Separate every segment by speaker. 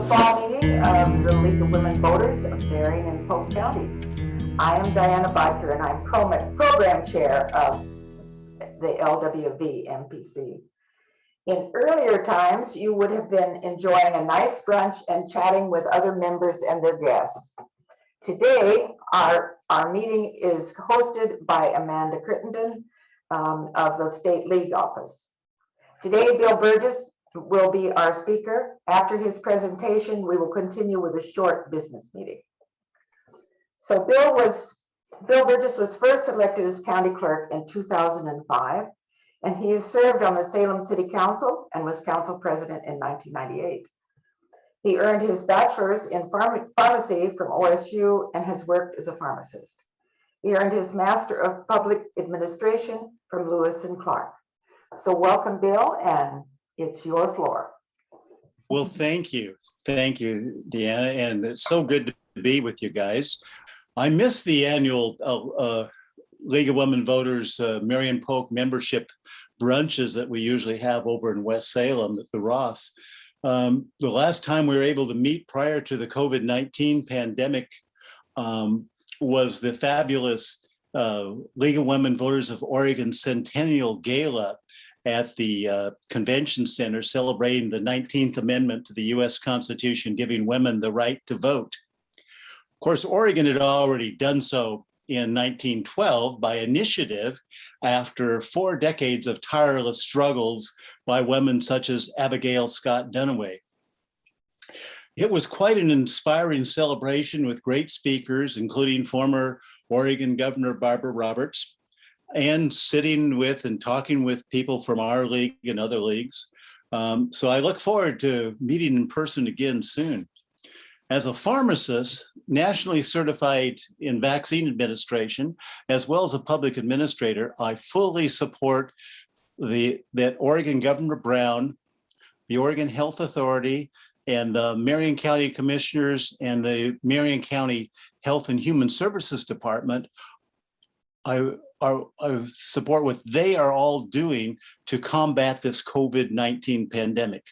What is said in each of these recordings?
Speaker 1: the fall meeting of the League of Women Voters of Marion and Polk counties. I am Diana Biker, and I'm program chair of the LWV MPC. In earlier times, you would have been enjoying a nice brunch and chatting with other members and their guests. Today, our meeting is hosted by Amanda Crittenden of the State League Office. Today, Bill Burgess will be our speaker. After his presentation, we will continue with a short business meeting. So Bill Burgess was first elected as county clerk in 2005, and he has served on the Salem City Council and was council president in 1998. He earned his bachelor's in pharmacy from OSU and has worked as a pharmacist. He earned his master of public administration from Lewis and Clark. So welcome, Bill, and it's your floor.
Speaker 2: Well, thank you. Thank you, Deanna. And it's so good to be with you guys. I miss the annual League of Women Voters Marion Polk membership brunches that we usually have over in West Salem at the Ross. The last time we were able to meet prior to the COVID-19 pandemic was the fabulous League of Women Voters of Oregon Centennial Gala at the Convention Center, celebrating the 19th Amendment to the U.S. Constitution, giving women the right to vote. Of course, Oregon had already done so in 1912 by initiative after 4 decades of tireless struggles by women such as Abigail Scott Duniway. It was quite an inspiring celebration with great speakers, including former Oregon Governor Barbara Roberts, and sitting with and talking with people from our league and other leagues. So I look forward to meeting in person again soon. As a pharmacist, nationally certified in vaccine administration, as well as a public administrator, I fully support that Oregon Governor Brown, the Oregon Health Authority, and the Marion County Commissioners and the Marion County Health and Human Services Department, I support what they are all doing to combat this COVID-19 pandemic.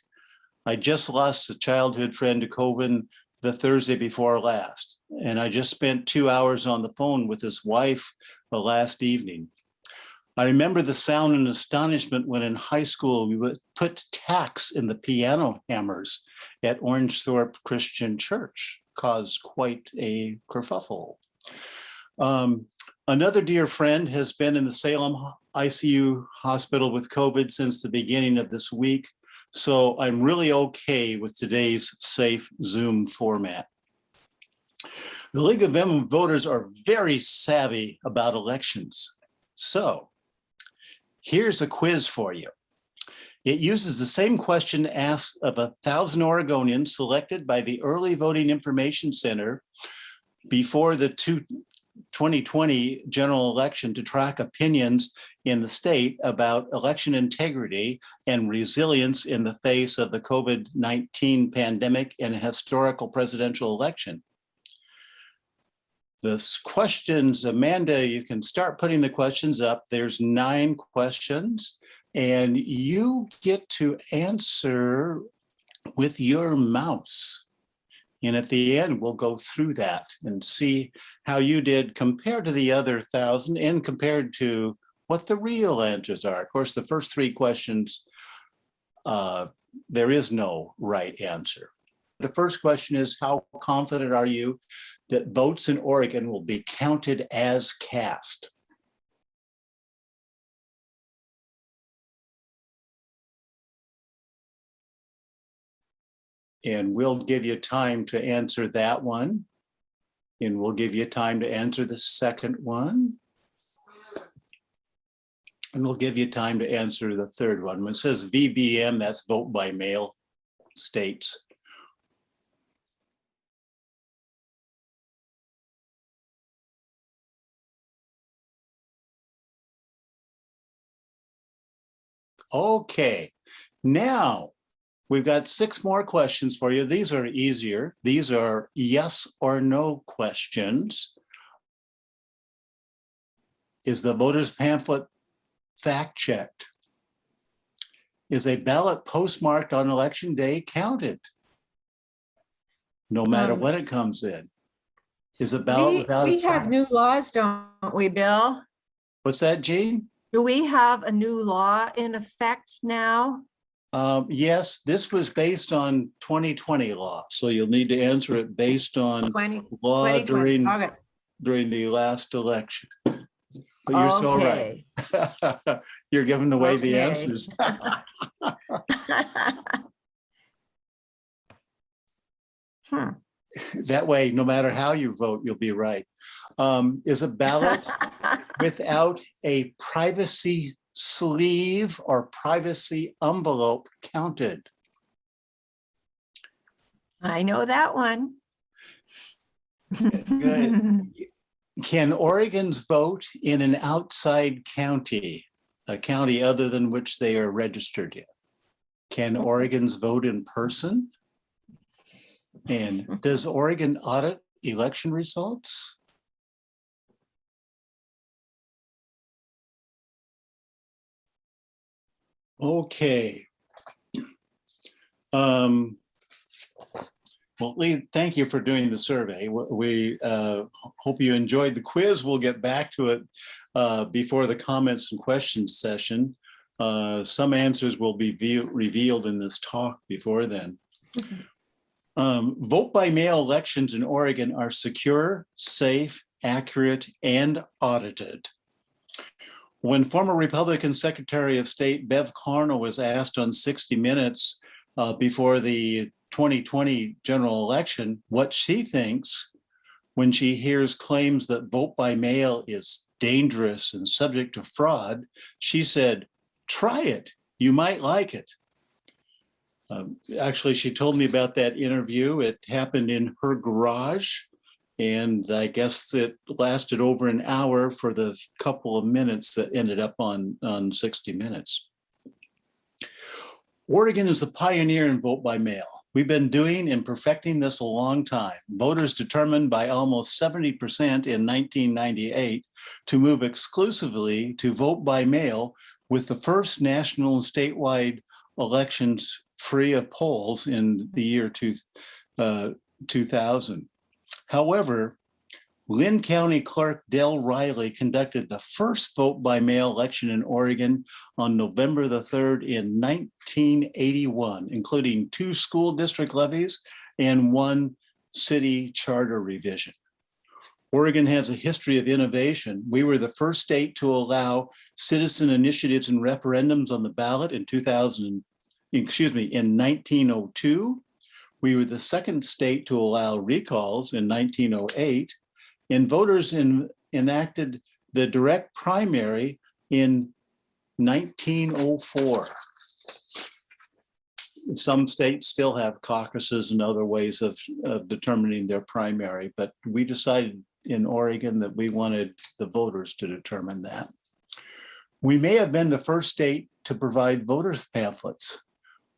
Speaker 2: I just lost a childhood friend to COVID the Thursday before last, and I just spent 2 hours on the phone with his wife last evening. I remember the sound and astonishment when in high school we would put tacks in the piano hammers at Orangethorpe Christian Church, caused quite a kerfuffle. Another dear friend has been in the Salem ICU hospital with COVID since the beginning of this week, so I'm really okay with today's safe Zoom format. The League of Women Voters are very savvy about elections. So here's a quiz for you. It uses the same question asked of 1,000 Oregonians selected by the Early Voting Information Center before the 2020 general election to track opinions in the state about election integrity and resilience in the face of the COVID-19 pandemic and a historical presidential election. The questions, Amanda, you can start putting the questions up. There's 9 questions, and you get to answer with your mouse. And at the end, we'll go through that and see how you did compared to the other 1,000 and compared to what the real answers are. Of course, the first 3 questions, there is no right answer. The first question is, how confident are you that votes in Oregon will be counted as cast? And we'll give you time to answer that one. And we'll give you time to answer the second one. And we'll give you time to answer the third one. When it says VBM, that's vote by mail states. Okay, now we've got 6 more questions for you. These are easier. These are yes or no questions. Is the voter's pamphlet fact-checked? Is a ballot postmarked on election day counted? no matter when it comes in. Is a ballot without a
Speaker 3: We have
Speaker 2: price.
Speaker 3: new laws, don't we, Bill?
Speaker 2: What's that, Gene?
Speaker 3: Do we have a new law in effect now?
Speaker 2: Yes, this was based on 2020 law, so you'll need to answer it based on
Speaker 3: 20
Speaker 2: law
Speaker 3: 2020. Okay.
Speaker 2: during the last election. But you're so right. You're giving away the
Speaker 3: Okay.
Speaker 2: answers. That way, no matter how you vote, you'll be right. Is a ballot without a privacy sleeve or privacy envelope counted?
Speaker 3: I know that one.
Speaker 2: Good. Can Oregons vote in an outside county, a county other than which they are registered in? Can Oregons vote in person? And does Oregon audit election results? Okay. Well, Lee, thank you for doing the survey. We hope you enjoyed the quiz. We'll get back to it before the comments and questions session. Some answers will be revealed in this talk before then. Vote by mail elections in Oregon are secure, safe, accurate, and audited. When former Republican Secretary of State Bev Clarno was asked on 60 Minutes before the 2020 general election what she thinks when she hears claims that vote by mail is dangerous and subject to fraud, she said, "Try it. You might like it." Actually, she told me about that interview. It happened in her garage, and I guess it lasted over an hour for the couple of minutes that ended up on 60 Minutes. Oregon is the pioneer in vote by mail. We've been doing and perfecting this a long time. Voters determined by almost 70% in 1998 to move exclusively to vote by mail, with the first national and statewide elections free of polls in the year 2000. However, Lynn County Clerk Del Riley conducted the first vote by mail election in Oregon on November the 3rd in 1981, including 2 school district levies and 1 city charter revision. Oregon has a history of innovation. We were the first state to allow citizen initiatives and referendums on the ballot in 1902. We were the second state to allow recalls in 1908. And voters enacted the direct primary in 1904. Some states still have caucuses and other ways of determining their primary, but we decided in Oregon that we wanted the voters to determine that. We may have been the first state to provide voters pamphlets.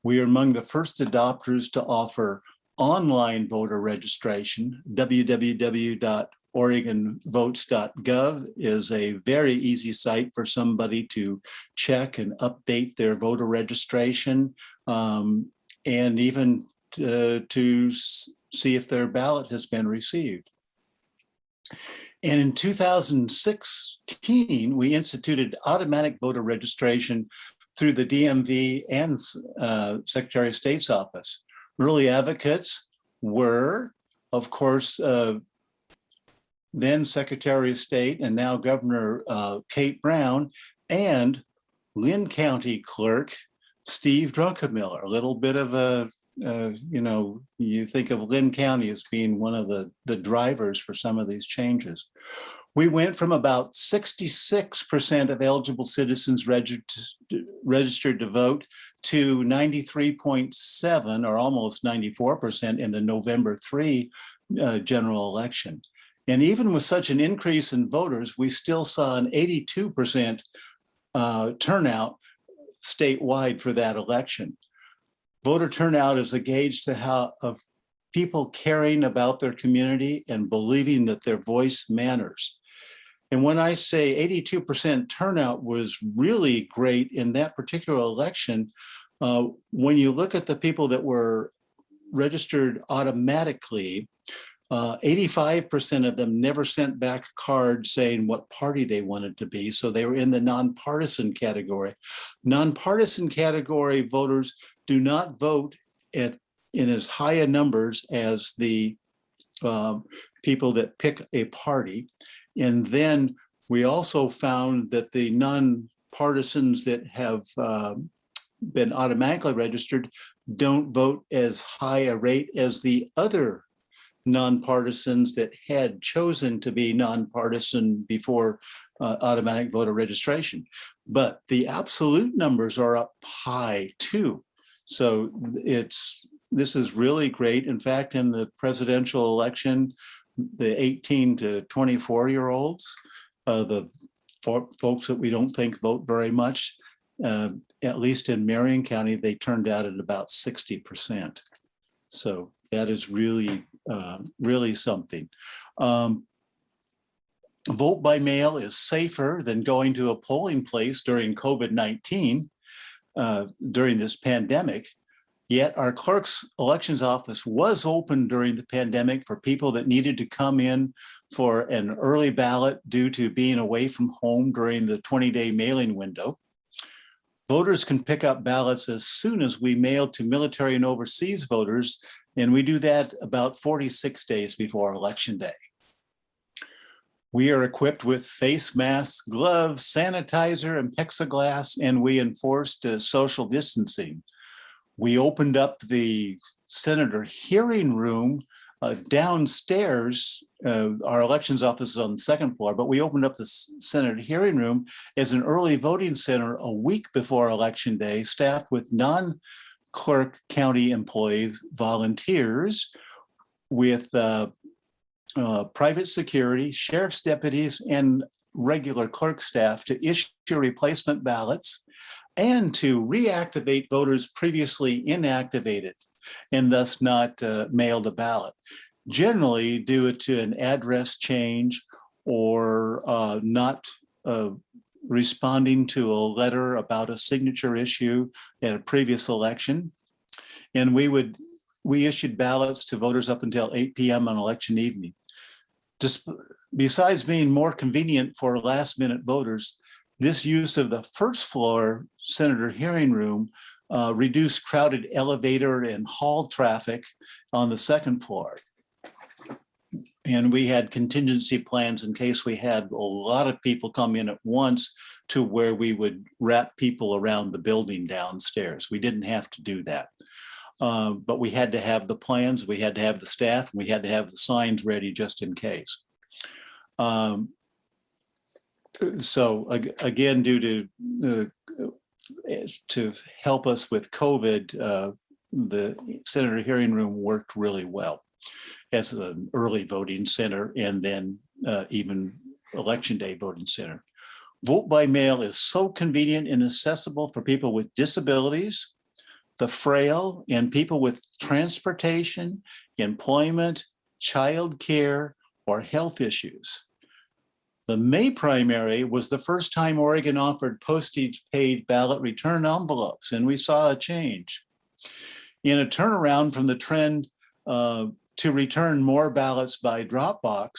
Speaker 2: We are among the first adopters to offer online voter registration. www.oregonvotes.gov is a very easy site for somebody to check and update their voter registration, and even to see if their ballot has been received. And in 2016, we instituted automatic voter registration through the DMV and Secretary of State's office. Early advocates were, of course, then Secretary of State and now Governor Kate Brown, and Lynn County Clerk Steve Druckenmiller. A little bit of a, you think of Lynn County as being one of the drivers for some of these changes. We went from about 66% of eligible citizens registered to vote to 93.7 or almost 94% in the November 3 general election. And even with such an increase in voters, we still saw an 82% turnout statewide for that election. Voter turnout is a gauge of people caring about their community and believing that their voice matters. And when I say 82% turnout was really great in that particular election, when you look at the people that were registered automatically, 85% of them never sent back a card saying what party they wanted to be. So they were in the nonpartisan category. Nonpartisan category voters do not vote in as high a numbers as the people that pick a party. And then we also found that the nonpartisans that have been automatically registered don't vote as high a rate as the other nonpartisans that had chosen to be nonpartisan before automatic voter registration. But the absolute numbers are up high too. So this is really great. In fact, in the presidential election, the 18 to 24-year-olds, the folks that we don't think vote very much, at least in Marion County, they turned out at about 60%. So that is really, really something. Vote by mail is safer than going to a polling place during COVID-19, during this pandemic. Yet our clerk's elections office was open during the pandemic for people that needed to come in for an early ballot due to being away from home during the 20-day mailing window. Voters can pick up ballots as soon as we mail to military and overseas voters, and we do that about 46 days before Election Day. We are equipped with face masks, gloves, sanitizer, and plexiglass, and we enforced social distancing. We opened up the senator hearing room downstairs. Our elections office is on the second floor, but we opened up the senator hearing room as an early voting center a week before Election Day, staffed with non-clerk county employees, volunteers, with private security, sheriff's deputies, and regular clerk staff to issue replacement ballots and to reactivate voters previously inactivated and thus not mailed a ballot, generally due to an address change or not responding to a letter about a signature issue at a previous election. And we issued ballots to voters up until 8 p.m. on election evening. Besides being more convenient for last minute voters, this use of the first floor senator hearing room reduced crowded elevator and hall traffic on the second floor. And we had contingency plans in case we had a lot of people come in at once, to where we would wrap people around the building downstairs. We didn't have to do that. But we had to have the plans, we had to have the staff, and we had to have the signs ready just in case. So again, due to help us with COVID, the senator hearing room worked really well as an early voting center, and then even Election Day voting center. Vote by mail is so convenient and accessible for people with disabilities, the frail, and people with transportation, employment, child care, or health issues. The May primary was the first time Oregon offered postage-paid ballot return envelopes, and we saw a change. In a turnaround from the trend to return more ballots by Dropbox,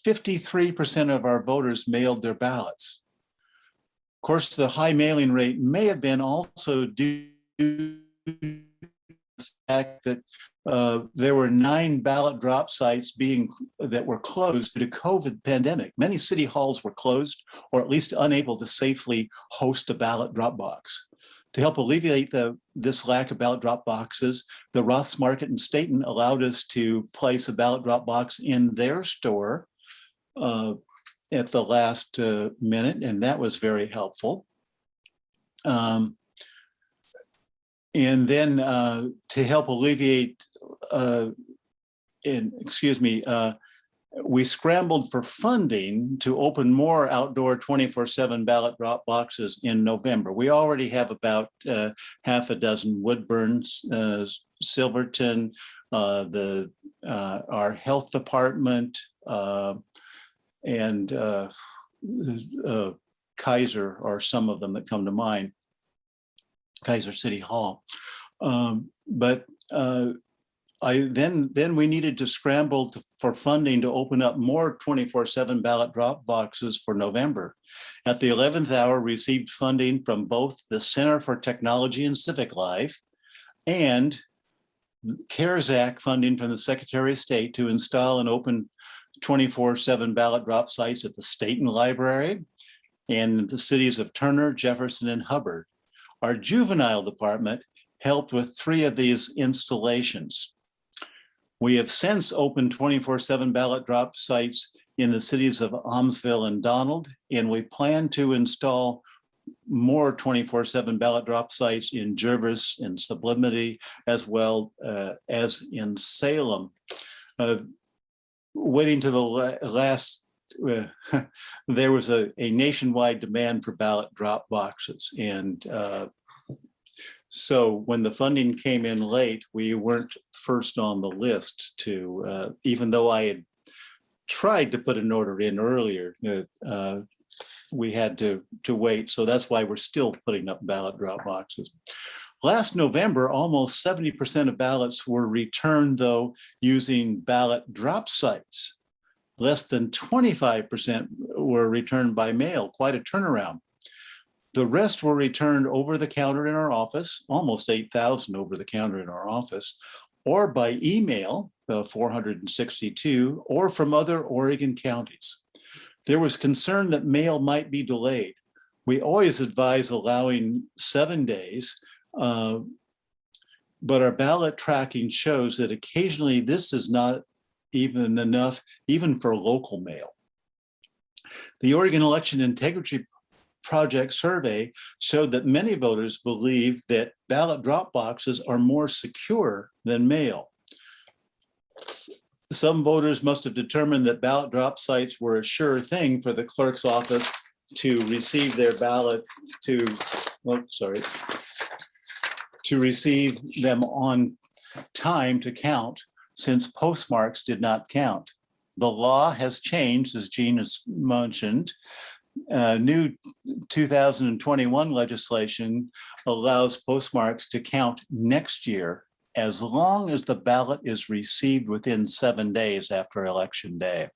Speaker 2: 53% of our voters mailed their ballots. Of course, the high mailing rate may have been also due to the fact that there were 9 ballot drop sites that were closed due to COVID pandemic. Many city halls were closed, or at least unable to safely host a ballot drop box. To help alleviate this lack of ballot drop boxes, the Roth's Market in Staten allowed us to place a ballot drop box in their store at the last minute, and that was very helpful. And then to help alleviate, we scrambled for funding to open more outdoor 24/7 ballot drop boxes in November. We already have about half a dozen Woodburns, Silverton, our health department, and Kaiser are some of them that come to mind. Kaiser City Hall. But then we needed to scramble for funding to open up more 24/7 ballot drop boxes for November. At the 11th hour, received funding from both the Center for Technology and Civic Life and CARES Act funding from the Secretary of State to install and open 24/7 ballot drop sites at the Staten Library and the cities of Turner, Jefferson, and Hubbard. Our juvenile department helped with 3 of these installations. We have since opened 24/7 ballot drop sites in the cities of Amesville and Donald, and we plan to install more 24/7 ballot drop sites in Jervis and Sublimity, as well as in Salem. Waiting to the last, there was a nationwide demand for ballot drop boxes. And so when the funding came in late, we weren't first on the list to, even though I had tried to put an order in earlier, we had to wait. So that's why we're still putting up ballot drop boxes. Last November, almost 70% of ballots were returned, though, using ballot drop sites. Less than 25% were returned by mail, quite a turnaround. The rest were returned over the counter in our office, almost 8,000 over the counter in our office, or by email, 462, or from other Oregon counties. There was concern that mail might be delayed. We always advise allowing 7 days, but our ballot tracking shows that occasionally this is not even enough, even for local mail. The Oregon Election Integrity Project survey showed that many voters believe that ballot drop boxes are more secure than mail. Some voters must have determined that ballot drop sites were a sure thing for the clerk's office to receive their ballot to receive them on time to count, since postmarks did not count. The law has changed, as Jean has mentioned. New 2021 legislation allows postmarks to count next year as long as the ballot is received within 7 days after Election Day.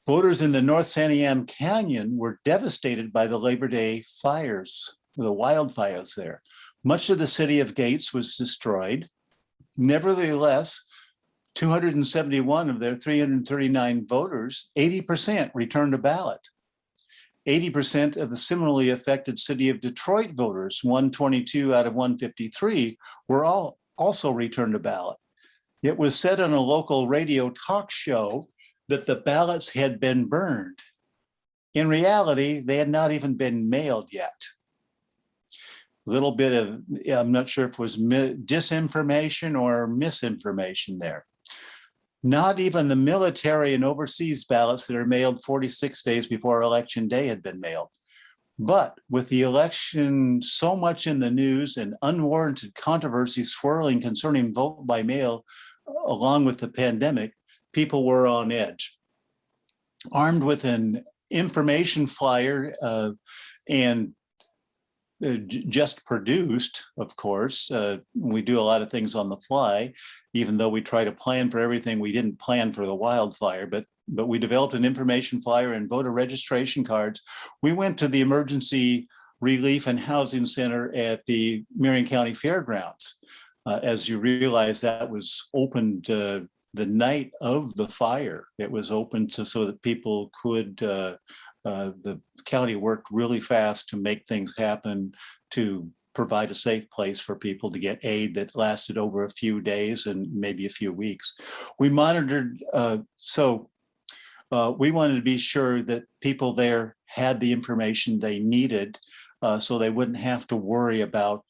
Speaker 2: Voters in the North Santiam Canyon were devastated by the Labor Day fires, the wildfires there. Much of the city of Gates was destroyed. Nevertheless, 271 of their 339 voters, 80% returned a ballot. 80% of the similarly affected city of Detroit voters, 122 out of 153, were also returned a ballot. It was said on a local radio talk show that the ballots had been burned. In reality, they had not even been mailed yet. A little bit of, I'm not sure if it was disinformation or misinformation there. Not even the military and overseas ballots that are mailed 46 days before Election Day had been mailed. But with the election so much in the news and unwarranted controversy swirling concerning vote by mail, along with the pandemic, people were on edge. Armed with an information flyer and just produced, of course. We do a lot of things on the fly, even though we try to plan for everything. We didn't plan for the wildfire, but we developed an information flyer and voter registration cards. We went to the Emergency Relief and Housing Center at the Marion County Fairgrounds. As you realize, that was opened the night of the fire. It was open so that people could, the county worked really fast to make things happen, to provide a safe place for people to get aid that lasted over a few days and maybe a few weeks. We monitored, we wanted to be sure that people there had the information they needed, so they wouldn't have to worry about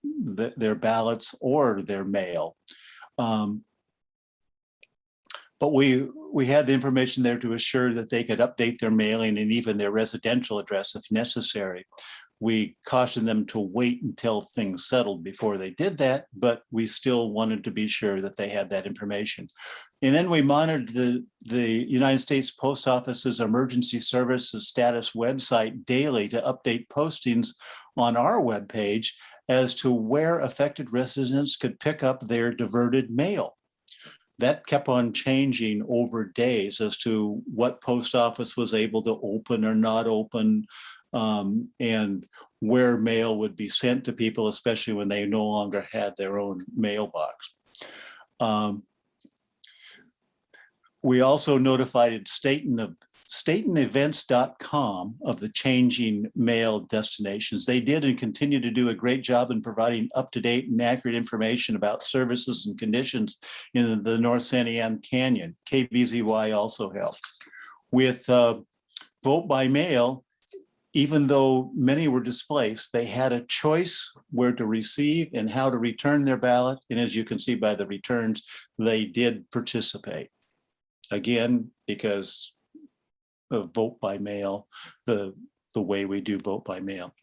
Speaker 2: their ballots or their mail. But we had the information there to assure that they could update their mailing and even their residential address if necessary. We cautioned them to wait until things settled before they did that, but we still wanted to be sure that they had that information. And then we monitored the United States Post Office's Emergency Services Status website daily to update postings on our webpage as to where affected residents could pick up their diverted mail. That kept on changing over days as to what post office was able to open or not open, and where mail would be sent to people, especially when they no longer had their own mailbox. We also notified stateandevents.com of the changing mail destinations. They did and continue to do a great job in providing up-to-date and accurate information about services and conditions in the North Santiam Canyon. KBZY also helped. With vote by mail, even though many were displaced, they had a choice where to receive and how to return their ballot. And as you can see by the returns, they did participate. Again, because of vote by mail, the way we do vote by mail.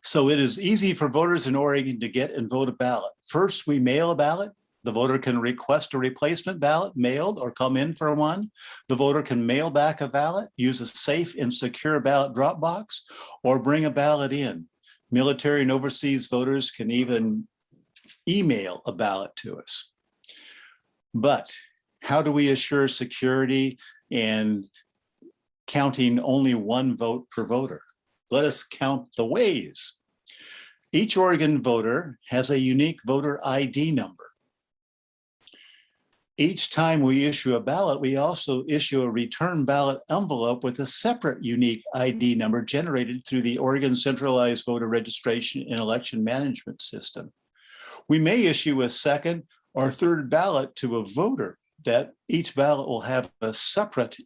Speaker 2: So it is easy for voters in Oregon to get and vote a ballot. First, we mail a ballot. The voter can request a replacement ballot mailed or come in for one. The voter can mail back a ballot, use a safe and secure ballot drop box, or bring a ballot in. Military and overseas voters can even email a ballot to us. But how do we assure security and counting only one vote per voter? Let us count the ways. Each Oregon voter has a unique voter ID number. Each time we issue a ballot, we also issue a return ballot envelope with a separate unique ID number generated through the Oregon Centralized Voter Registration and Election Management System. We may issue a second or third ballot to a voter. That each ballot will have a separate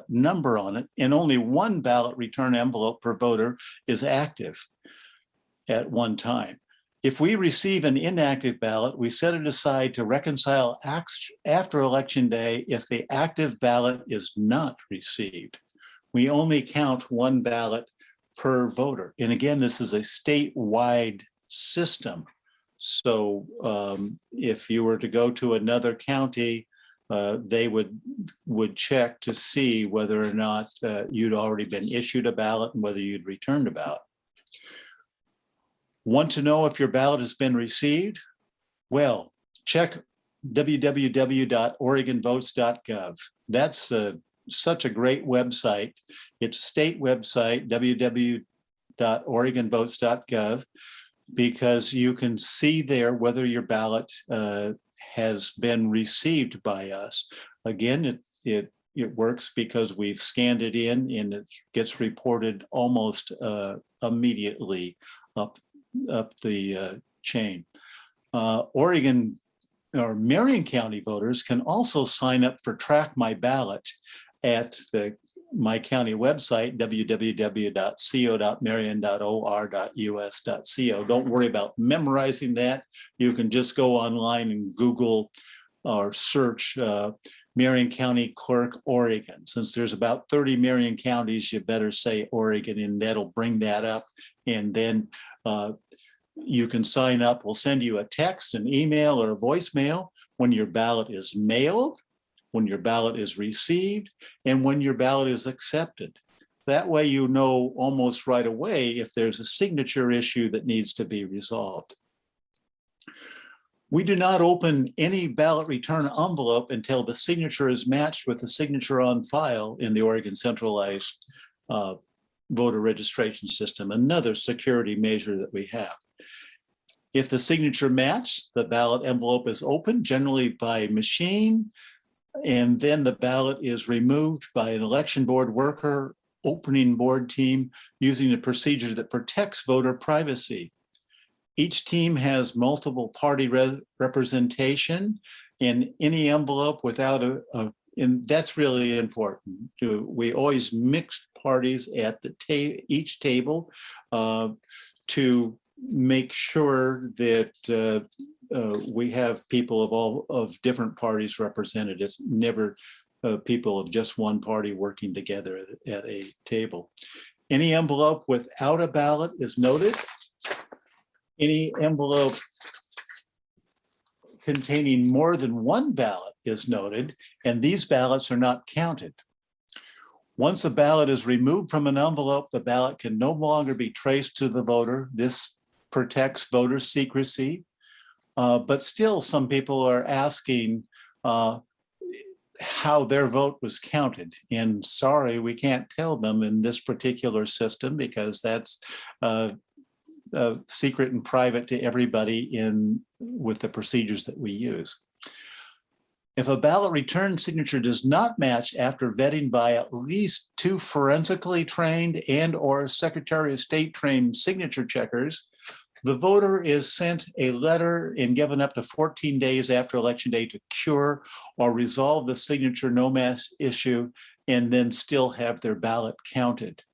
Speaker 2: number on it, and only one ballot return envelope per voter is active at one time. If we receive an inactive ballot, we set it aside to reconcile after Election Day if the active ballot is not received. We only count one ballot per voter. And again, this is a statewide system. So if you were to go to another county, they would check to see whether or not you'd already been issued a ballot and whether you'd returned a ballot. Want to know if your ballot has been received? Well, check www.oregonvotes.gov. That's such a great website. It's a state website, www.oregonvotes.gov, because you can see there whether your ballot has been received by us. Again, it works because we've scanned it in and it gets reported almost immediately up the chain. Oregon or Marion County voters can also sign up for Track My Ballot at the my county website, www.co.marion.or.us.co. Don't worry about memorizing that. You can just go online and Google or search Marion County Clerk, Oregon. Since there's about 30 Marion counties, you better say Oregon, and that'll bring that up. And then you can sign up. We'll send you a text, an email, or a voicemail when your ballot is mailed, when your ballot is received, and when your ballot is accepted. That way you know almost right away if there's a signature issue that needs to be resolved. We do not open any ballot return envelope until the signature is matched with the signature on file in the Oregon Centralized Voter Registration System, another security measure that we have. If the signature matched, the ballot envelope is opened, generally by machine, and then the ballot is removed by an election board worker, opening board team, using a procedure that protects voter privacy. Each team has multiple party representation in any envelope without and that's really important. We always mix parties at the each table to make sure that we have people of different parties represented. It's never people of just one party working together at a table. Any envelope without a ballot is noted. Any envelope containing more than one ballot is noted, and these ballots are not counted. Once a ballot is removed from an envelope, the ballot can no longer be traced to the voter. This protects voter secrecy, but still some people are asking how their vote was counted. And sorry, we can't tell them in this particular system because that's secret and private to everybody with the procedures that we use. If a ballot return signature does not match after vetting by at least 2 forensically trained and/or Secretary of State trained signature checkers, the voter is sent a letter and given up to 14 days after election day to cure or resolve the signature no match issue and then still have their ballot counted.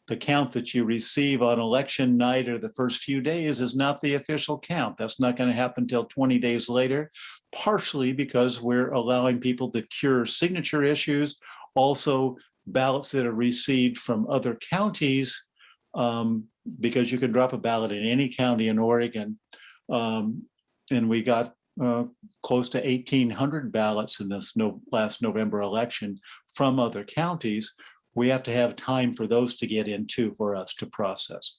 Speaker 2: The count that you receive on election night or the first few days is not the official count. That's not going to happen until 20 days later, partially because we're allowing people to cure signature issues, also ballots that are received from other counties, because you can drop a ballot in any county in Oregon. And we got close to 1,800 ballots in this last November election from other counties. We have to have time for those to get in too for us to process.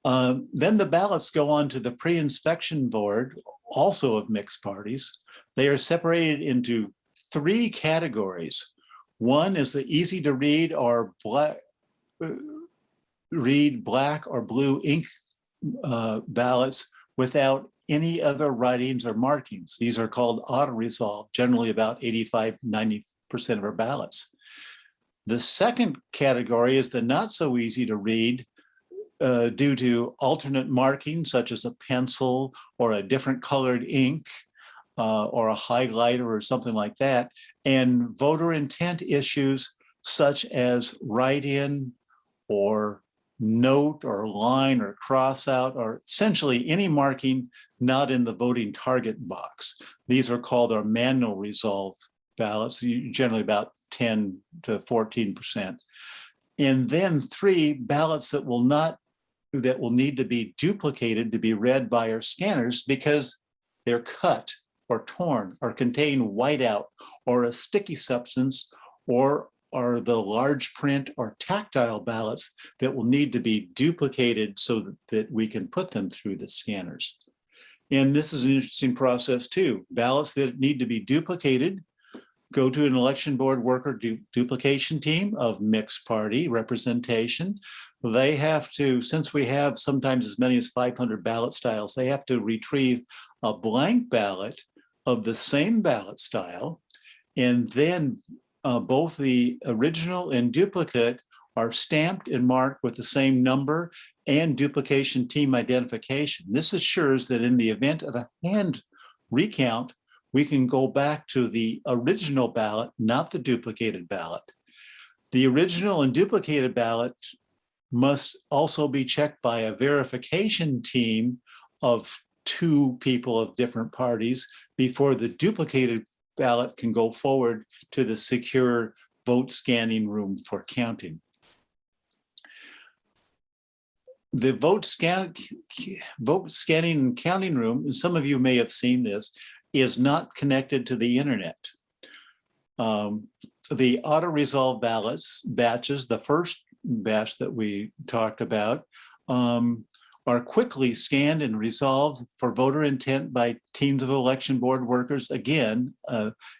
Speaker 2: Then the ballots go on to the pre-inspection board, also of mixed parties. They are separated into 3 categories. One is the easy to read or black or blue ink ballots without any other writings or markings. These are called auto-resolve, generally about 85–90% of our ballots. The second category is the not so easy to read due to alternate marking, such as a pencil or a different colored ink or a highlighter or something like that, and voter intent issues such as write-in or note or line or cross out, or essentially any marking not in the voting target box. These are called our manual resolve ballots, generally about 10 to 14%. And then 3 ballots that will need to be duplicated to be read by our scanners because they're cut or torn or contain whiteout or a sticky substance, or are the large print or tactile ballots that will need to be duplicated so that we can put them through the scanners. And this is an interesting process too. Ballots that need to be duplicated go to an election board worker duplication team of mixed party representation. They have to, since we have sometimes as many as 500 ballot styles, they have to retrieve a blank ballot of the same ballot style, and then both the original and duplicate are stamped and marked with the same number and duplication team identification. This assures that in the event of a hand recount, we can go back to the original ballot, not the duplicated ballot. The original and duplicated ballot must also be checked by a verification team of 2 people of different parties before the duplicated ballot can go forward to the secure vote scanning room for counting. The vote scanning and counting room, and some of you may have seen this, is not connected to the internet. The auto-resolve batches, the first batch that we talked about, are quickly scanned and resolved for voter intent by teams of election board workers, again,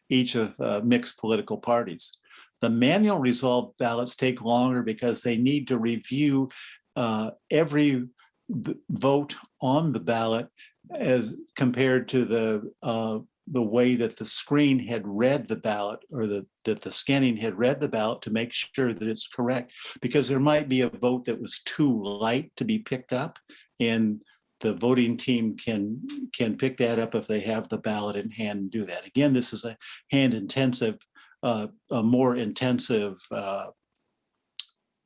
Speaker 2: each of mixed political parties. The manual resolve ballots take longer because they need to review every vote on the ballot as compared to the way that the screen had read the ballot, or that the scanning had read the ballot, to make sure that it's correct, because there might be a vote that was too light to be picked up, and the voting team can pick that up if they have the ballot in hand and do that. Again, this is a more intensive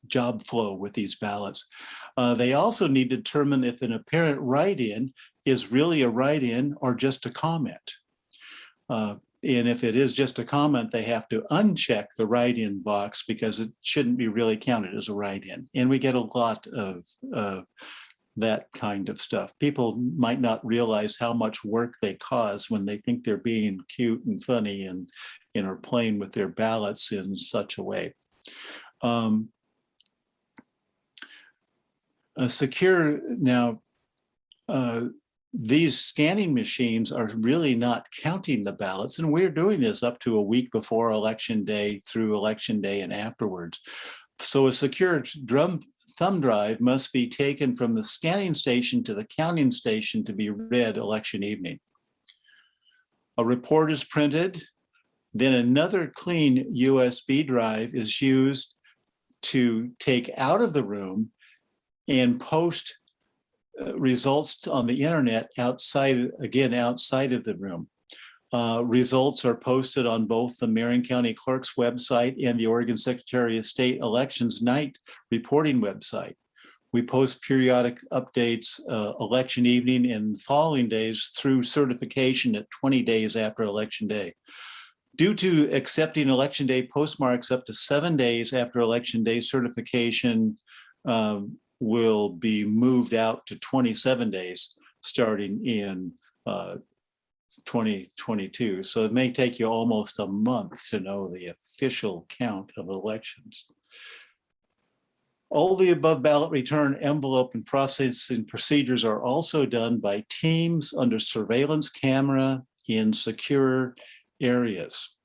Speaker 2: job flow with these ballots. They also need to determine if an apparent write-in is really a write-in or just a comment. And if it is just a comment, they have to uncheck the write-in box because it shouldn't be really counted as a write-in. And we get a lot of that kind of stuff. People might not realize how much work they cause when they think they're being cute and funny and are playing with their ballots in such a way. secure now. These scanning machines are really not counting the ballots, and we're doing this up to a week before Election Day through Election Day and afterwards. So a secure thumb drive must be taken from the scanning station to the counting station to be read election evening. A report is printed, then another clean USB drive is used to take out of the room and post results on the internet outside of the room. Results are posted on both the Marion County Clerk's website and the Oregon Secretary of State Elections Night reporting website. We post periodic updates election evening and following days through certification at 20 days after Election Day. Due to accepting Election Day postmarks up to 7 days after Election Day, certification will be moved out to 27 days starting in 2022. So it may take you almost a month to know the official count of elections. All the above ballot return envelope and processing procedures are also done by teams under surveillance camera in secure areas.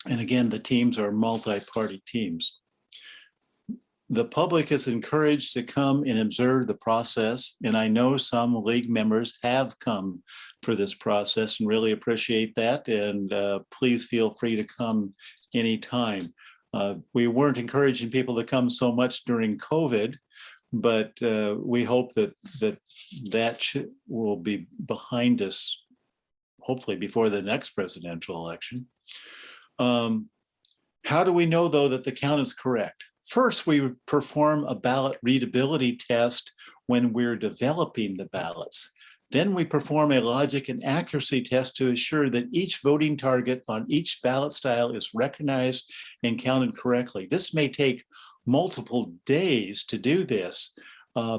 Speaker 2: And again, the teams are multi-party teams. The public is encouraged to come and observe the process, and I know some league members have come for this process and really appreciate that, and please feel free to come anytime. We weren't encouraging people to come so much during COVID, but we hope that will be behind us, hopefully before the next presidential election. How do we know, though, that the count is correct? First, we perform a ballot readability test when we're developing the ballots. Then we perform a logic and accuracy test to assure that each voting target on each ballot style is recognized and counted correctly. This may take multiple days to do this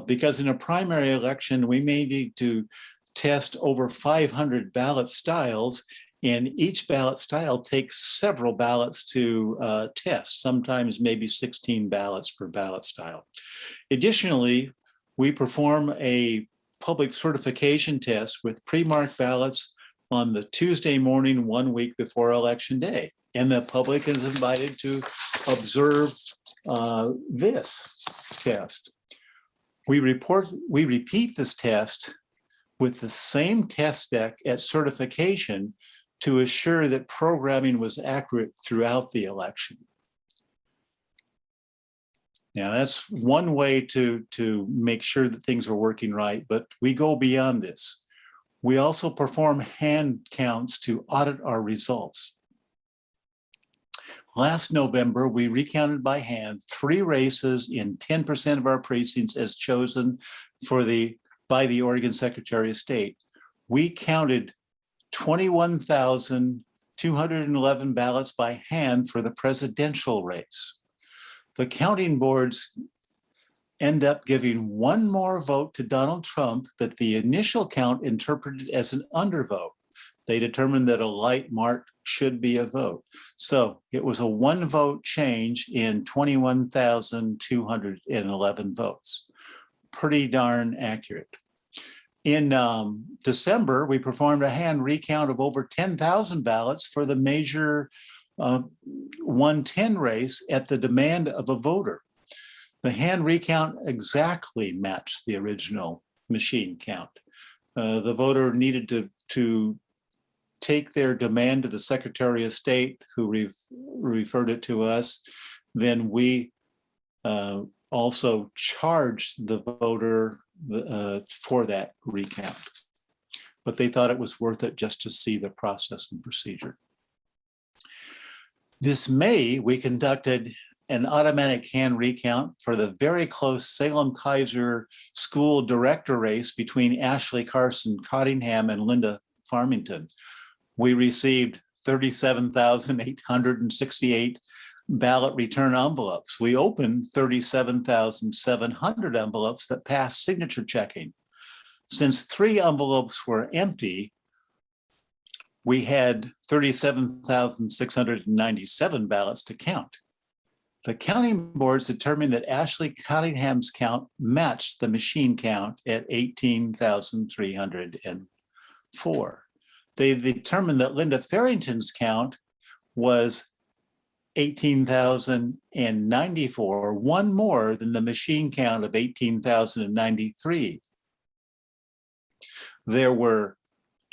Speaker 2: because in a primary election, we may need to test over 500 ballot styles, and each ballot style takes several ballots to test, sometimes maybe 16 ballots per ballot style. Additionally, we perform a public certification test with pre-marked ballots on the Tuesday morning 1 week before Election Day. And the public is invited to observe this test. We repeat this test with the same test deck at certification to assure that programming was accurate throughout the election. Now, that's one way to make sure that things are working right, but we go beyond this. We also perform hand counts to audit our results. Last November, we recounted by hand 3 races in 10% of our precincts as chosen by the Oregon Secretary of State. We counted 21,211 ballots by hand for the presidential race. The counting boards end up giving one more vote to Donald Trump that the initial count interpreted as an undervote. They determined that a light mark should be a vote. So it was a 1 vote change in 21,211 votes. Pretty darn accurate. In December, we performed a hand recount of over 10,000 ballots for the major 110 race at the demand of a voter. The hand recount exactly matched the original machine count. The voter needed to take their demand to the Secretary of State, who referred it to us. Then we also charged the voter for that recount. But they thought it was worth it just to see the process and procedure. This May, we conducted an automatic hand recount for the very close Salem-Kaiser school director race between Ashley Carson Cottingham and Linda Farmington. We received 37,868 ballot return envelopes. We opened 37,700 envelopes that passed signature checking. Since 3 envelopes were empty, we had 37,697 ballots to count. The counting boards determined that Ashley Cunningham's count matched the machine count at 18,304. They determined that Linda Farrington's count was 18,094, one more than the machine count of 18,093. There were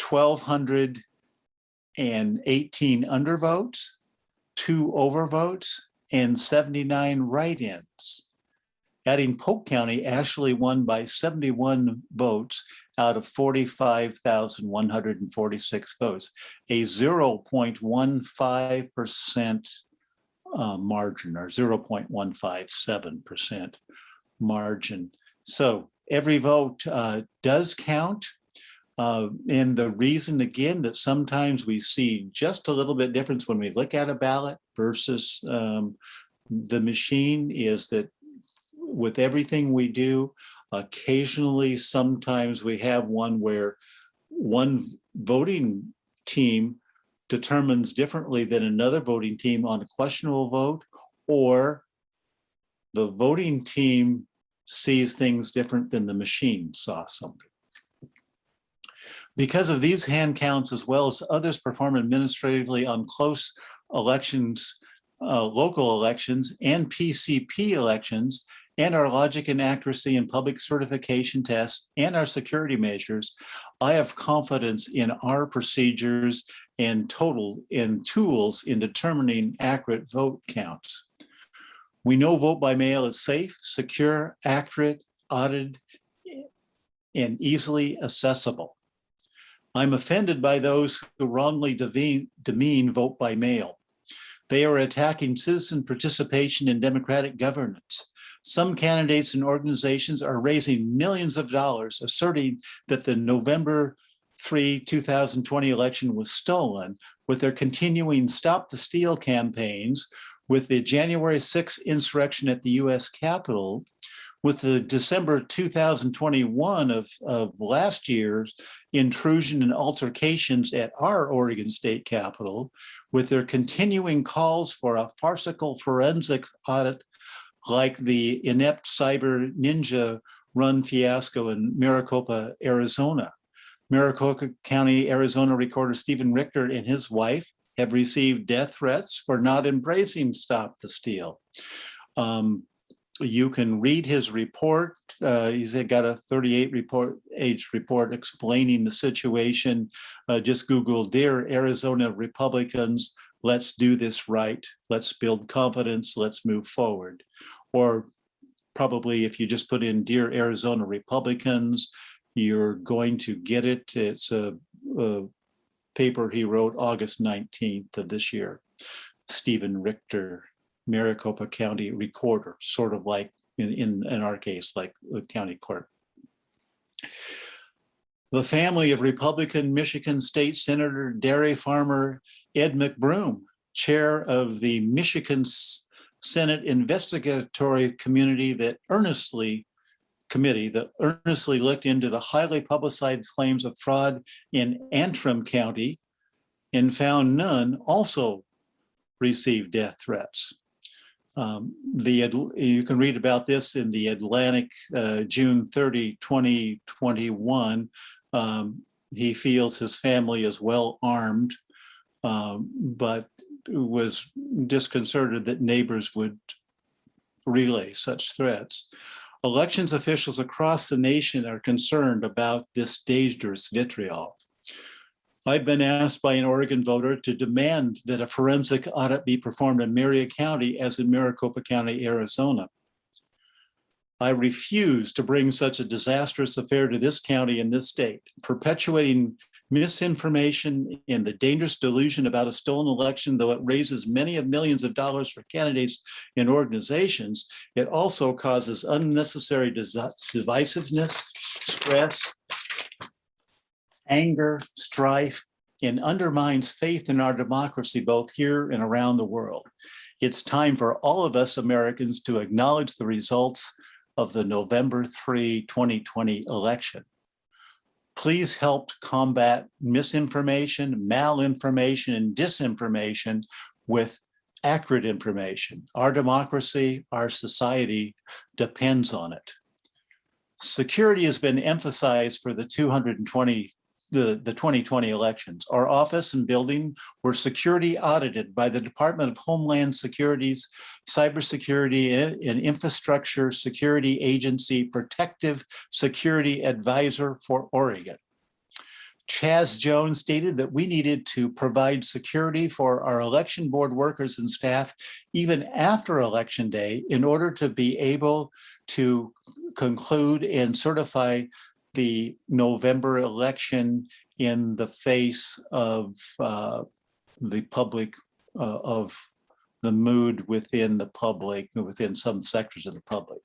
Speaker 2: 1,218 undervotes, 2 overvotes, and 79 write-ins. Adding Polk County, Ashley won by 71 votes out of 45,146 votes, a 0.15% margin, or 0.157% margin. So every vote does count. And the reason, again, that sometimes we see just a little bit difference when we look at a ballot versus the machine is that with everything we do, occasionally, sometimes we have one where one voting team determines differently than another voting team on a questionable vote, or the voting team sees things different than the machine saw something. Because of these hand counts, as well as others performed administratively on close elections, local elections, and PCP elections, and our logic and accuracy in public certification tests, and our security measures, I have confidence in our procedures and tools in determining accurate vote counts. We know vote by mail is safe, secure, accurate, audited, and easily accessible. I'm offended by those who wrongly demean vote by mail. They are attacking citizen participation in democratic governance. Some candidates and organizations are raising millions of dollars, asserting that the November 3, 2020 election was stolen, with their continuing Stop the Steal campaigns, with the January 6th insurrection at the US Capitol, with the December 2021 of last year's intrusion and altercations at our Oregon State Capitol, with their continuing calls for a farcical forensic audit like the inept cyber ninja run fiasco in Maricopa, Arizona. Maricopa County, Arizona recorder Stephen Richter and his wife have received death threats for not embracing Stop the Steal. You can read his report. He's got a 38-page report explaining the situation. Just Google, "Dear Arizona Republicans, let's do this right. Let's build confidence. Let's move forward." Or probably if you just put in "Dear Arizona Republicans," you're going to get it. It's a paper he wrote August 19th of this year. Stephen Richter, Maricopa County Recorder, sort of like in our case, like the county clerk. The family of Republican Michigan State Senator dairy farmer Ed McBroom, chair of the Michigan Senate Investigatory Committee that earnestly looked into the highly publicized claims of fraud in Antrim County and found none, also received death threats. You can read about this in the Atlantic, June 30, 2021. He feels his family is well armed, but was disconcerted that neighbors would relay such threats. Elections officials across the nation are concerned about this dangerous vitriol. I've been asked by an Oregon voter to demand that a forensic audit be performed in Marion County as in Maricopa County, Arizona. I refuse to bring such a disastrous affair to this county and this state. Perpetuating misinformation and the dangerous delusion about a stolen election, though it raises many of millions of dollars for candidates and organizations, it also causes unnecessary divisiveness, stress, anger, strife, and undermines faith in our democracy, both here and around the world. It's time for all of us Americans to acknowledge the results of the November 3, 2020 election. Please help combat misinformation, malinformation, and disinformation with accurate information. Our democracy, our society depends on it. Security has been emphasized for the 2020 elections. Our office and building were security audited by the Department of Homeland Security's Cybersecurity and Infrastructure Security Agency Protective Security Advisor for Oregon. Chaz Jones stated that we needed to provide security for our election board workers and staff even after Election Day in order to be able to conclude and certify the November election in the face of the public, of the mood within the public, within some sectors of the public.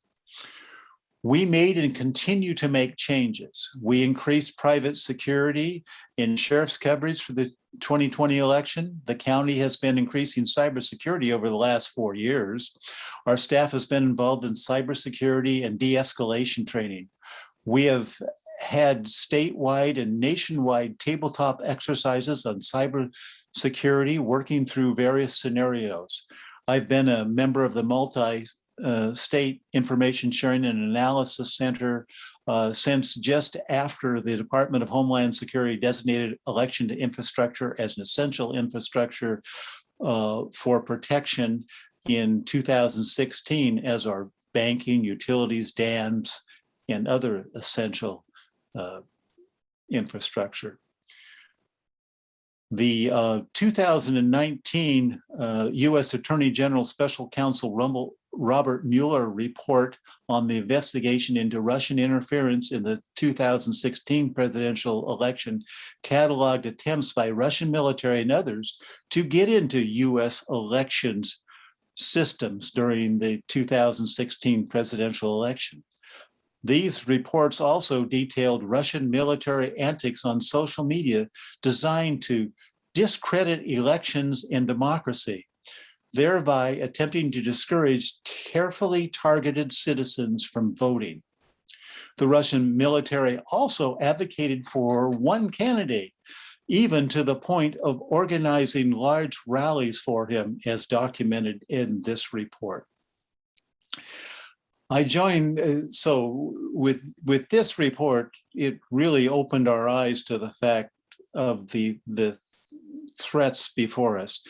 Speaker 2: We made and continue to make changes. We increased private security in sheriff's coverage for the 2020 election. The county has been increasing cybersecurity over the last 4 years. Our staff has been involved in cybersecurity and de-escalation training. We have had statewide and nationwide tabletop exercises on cybersecurity, working through various scenarios. I've been a member of the State Information Sharing and Analysis Center since just after the Department of Homeland Security designated election to infrastructure as an essential infrastructure for protection in 2016 as our banking, utilities, dams, and other essential infrastructure. The 2019 U.S. Attorney General Special Counsel Robert Mueller report on the investigation into Russian interference in the 2016 presidential election cataloged attempts by Russian military and others to get into U.S. elections systems during the 2016 presidential election. These reports also detailed Russian military antics on social media designed to discredit elections and democracy, thereby attempting to discourage carefully targeted citizens from voting. The Russian military also advocated for one candidate, even to the point of organizing large rallies for him, as documented in this report. I joined, so with this report, it really opened our eyes to the fact of the threats before us.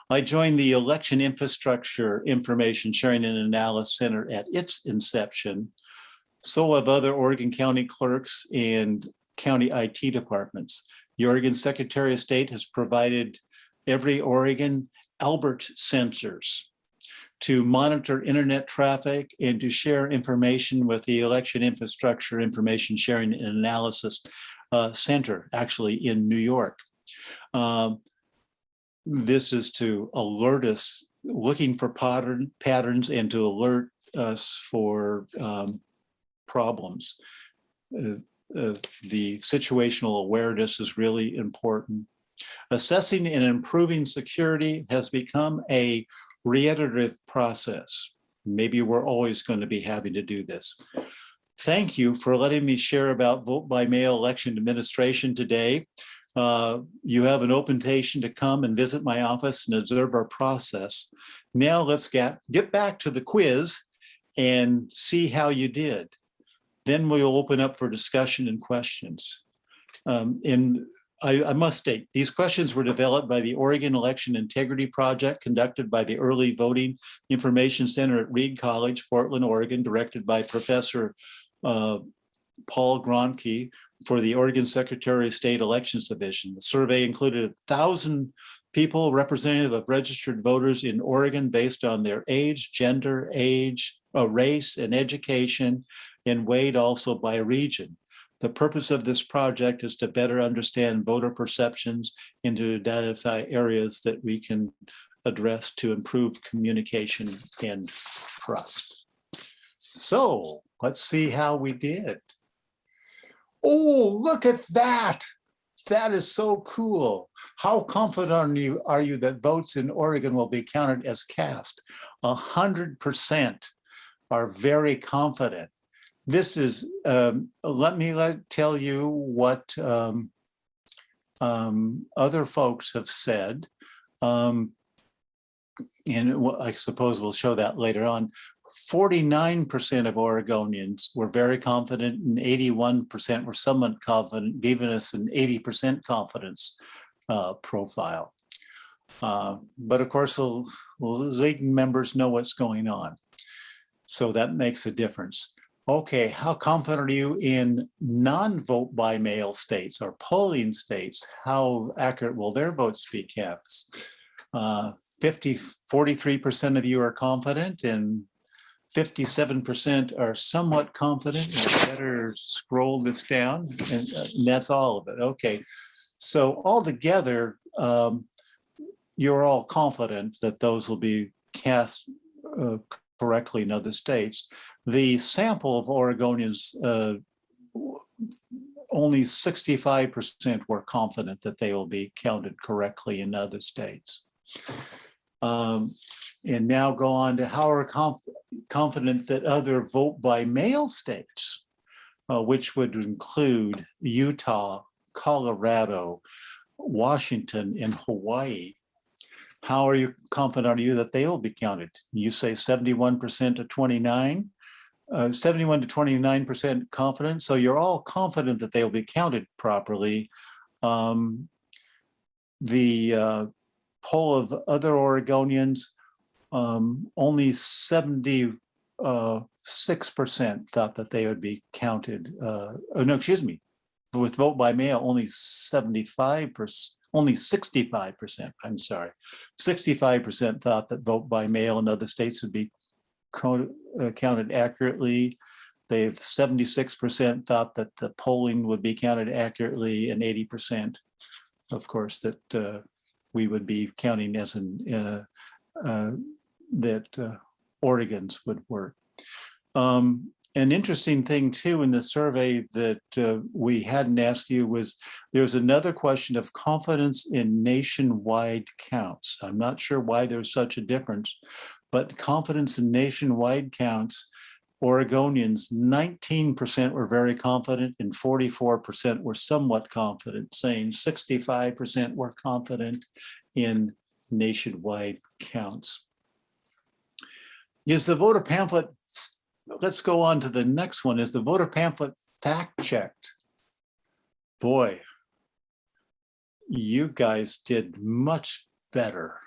Speaker 2: I joined the Election Infrastructure Information Sharing and Analysis Center at its inception. So have other Oregon County clerks and county IT departments. The Oregon Secretary of State has provided every Oregon Albert sensors to monitor internet traffic and to share information with the Election Infrastructure Information Sharing and Analysis Center, actually in New York. This is to alert us, looking for patterns and to alert us for problems. The situational awareness is really important. Assessing and improving security has become a reiterative process. Maybe we're always going to be having to do this. Thank you for letting me share about vote by mail election administration today. You have an invitation to come and visit my office and observe our process. Now let's get back to the quiz and see how you did. Then we'll open up for discussion and questions. I must state, these questions were developed by the Oregon Election Integrity Project, conducted by the Early Voting Information Center at Reed College, Portland, Oregon, directed by Professor Paul Gronke for the Oregon Secretary of State Elections Division. The survey included 1,000 people representative of registered voters in Oregon based on their age, gender, race, and education, and weighed also by region. The purpose of this project is to better understand voter perceptions and to identify areas that we can address to improve communication and trust. So let's see how we did. Oh, look at that. That is so cool. How confident are you that votes in Oregon will be counted as cast? 100% are very confident. This is, let me tell you what other folks have said. I suppose we'll show that later on, 49% of Oregonians were very confident and 81% were somewhat confident, giving us an 80% confidence profile. But of course, the league members know what's going on. So that makes a difference. Okay, how confident are you in non-vote by mail states or polling states? How accurate will their votes be cast? 43% of you are confident and 57% are somewhat confident. You better scroll this down, and that's all of it. Okay, so altogether, you're all confident that those will be cast correctly in other states. The sample of Oregonians, only 65% were confident that they will be counted correctly in other states. And now go on to how are confident that other vote by mail states, which would include Utah, Colorado, Washington, and Hawaii. How are you confident are you that they will be counted? You say 71% to 29, 71 to 29% confident. So you're all confident that they'll be counted properly. The poll of other Oregonians, only 76% thought that they would be counted. No, excuse me. With vote by mail, only 65%. Only 65%, I'm sorry, 65% thought that vote by mail in other states would be counted accurately. They've 76% thought that the polling would be counted accurately, and 80%, of course, that we would be counting as that Oregons would work. An interesting thing too in the survey that we hadn't asked you was there's another question of confidence in nationwide counts. I'm not sure why there's such a difference, but confidence in nationwide counts, Oregonians, 19% were very confident and 44% were somewhat confident, saying 65% were confident in nationwide counts. Is the voter pamphlet, let's go on to the next one. Is the voter pamphlet fact-checked? Boy, you guys did much better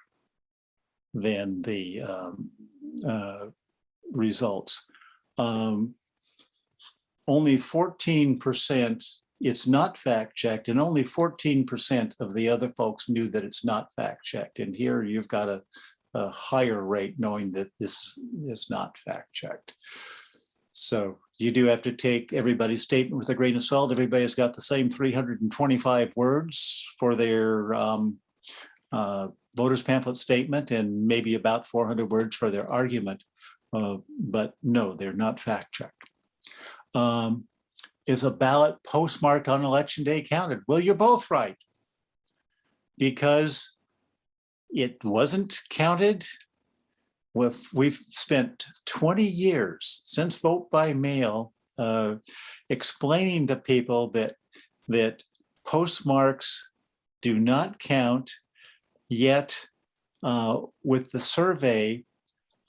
Speaker 2: than the results. Only 14%, it's not fact-checked, and only 14% of the other folks knew that it's not fact-checked. And here you've got a higher rate knowing that this is not fact-checked. So you do have to take everybody's statement with a grain of salt. Everybody's got the same 325 words for their voters pamphlet statement and maybe about 400 words for their argument. But no, they're not fact-checked. Is a ballot postmarked on election day counted? Well, you're both right, because it wasn't counted. We've spent 20 years since vote by mail explaining to people that postmarks do not count, yet with the survey,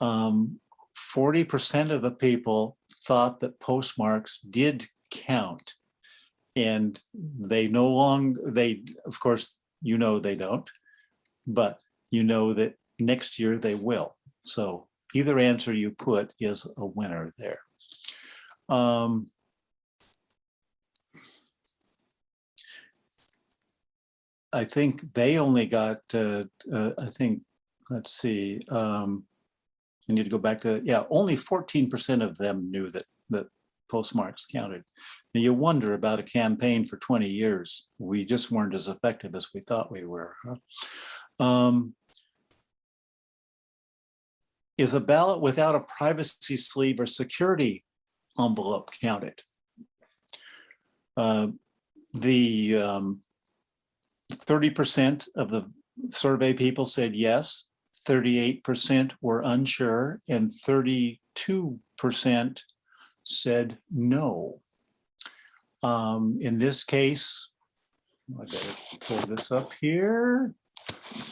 Speaker 2: 40% of the people thought that postmarks did count, and they no longer, of course, you know they don't, but you know that next year they will. So either answer you put is a winner there. I think they only got, I think, let's see, I need to go back to, yeah, only 14% of them knew that postmarks counted. And you wonder about a campaign for 20 years. We just weren't as effective as we thought we were. Huh? Is a ballot without a privacy sleeve or security envelope counted? The 30% of the survey people said yes, 38% were unsure, and 32% said no. In this case, I better pull this up here.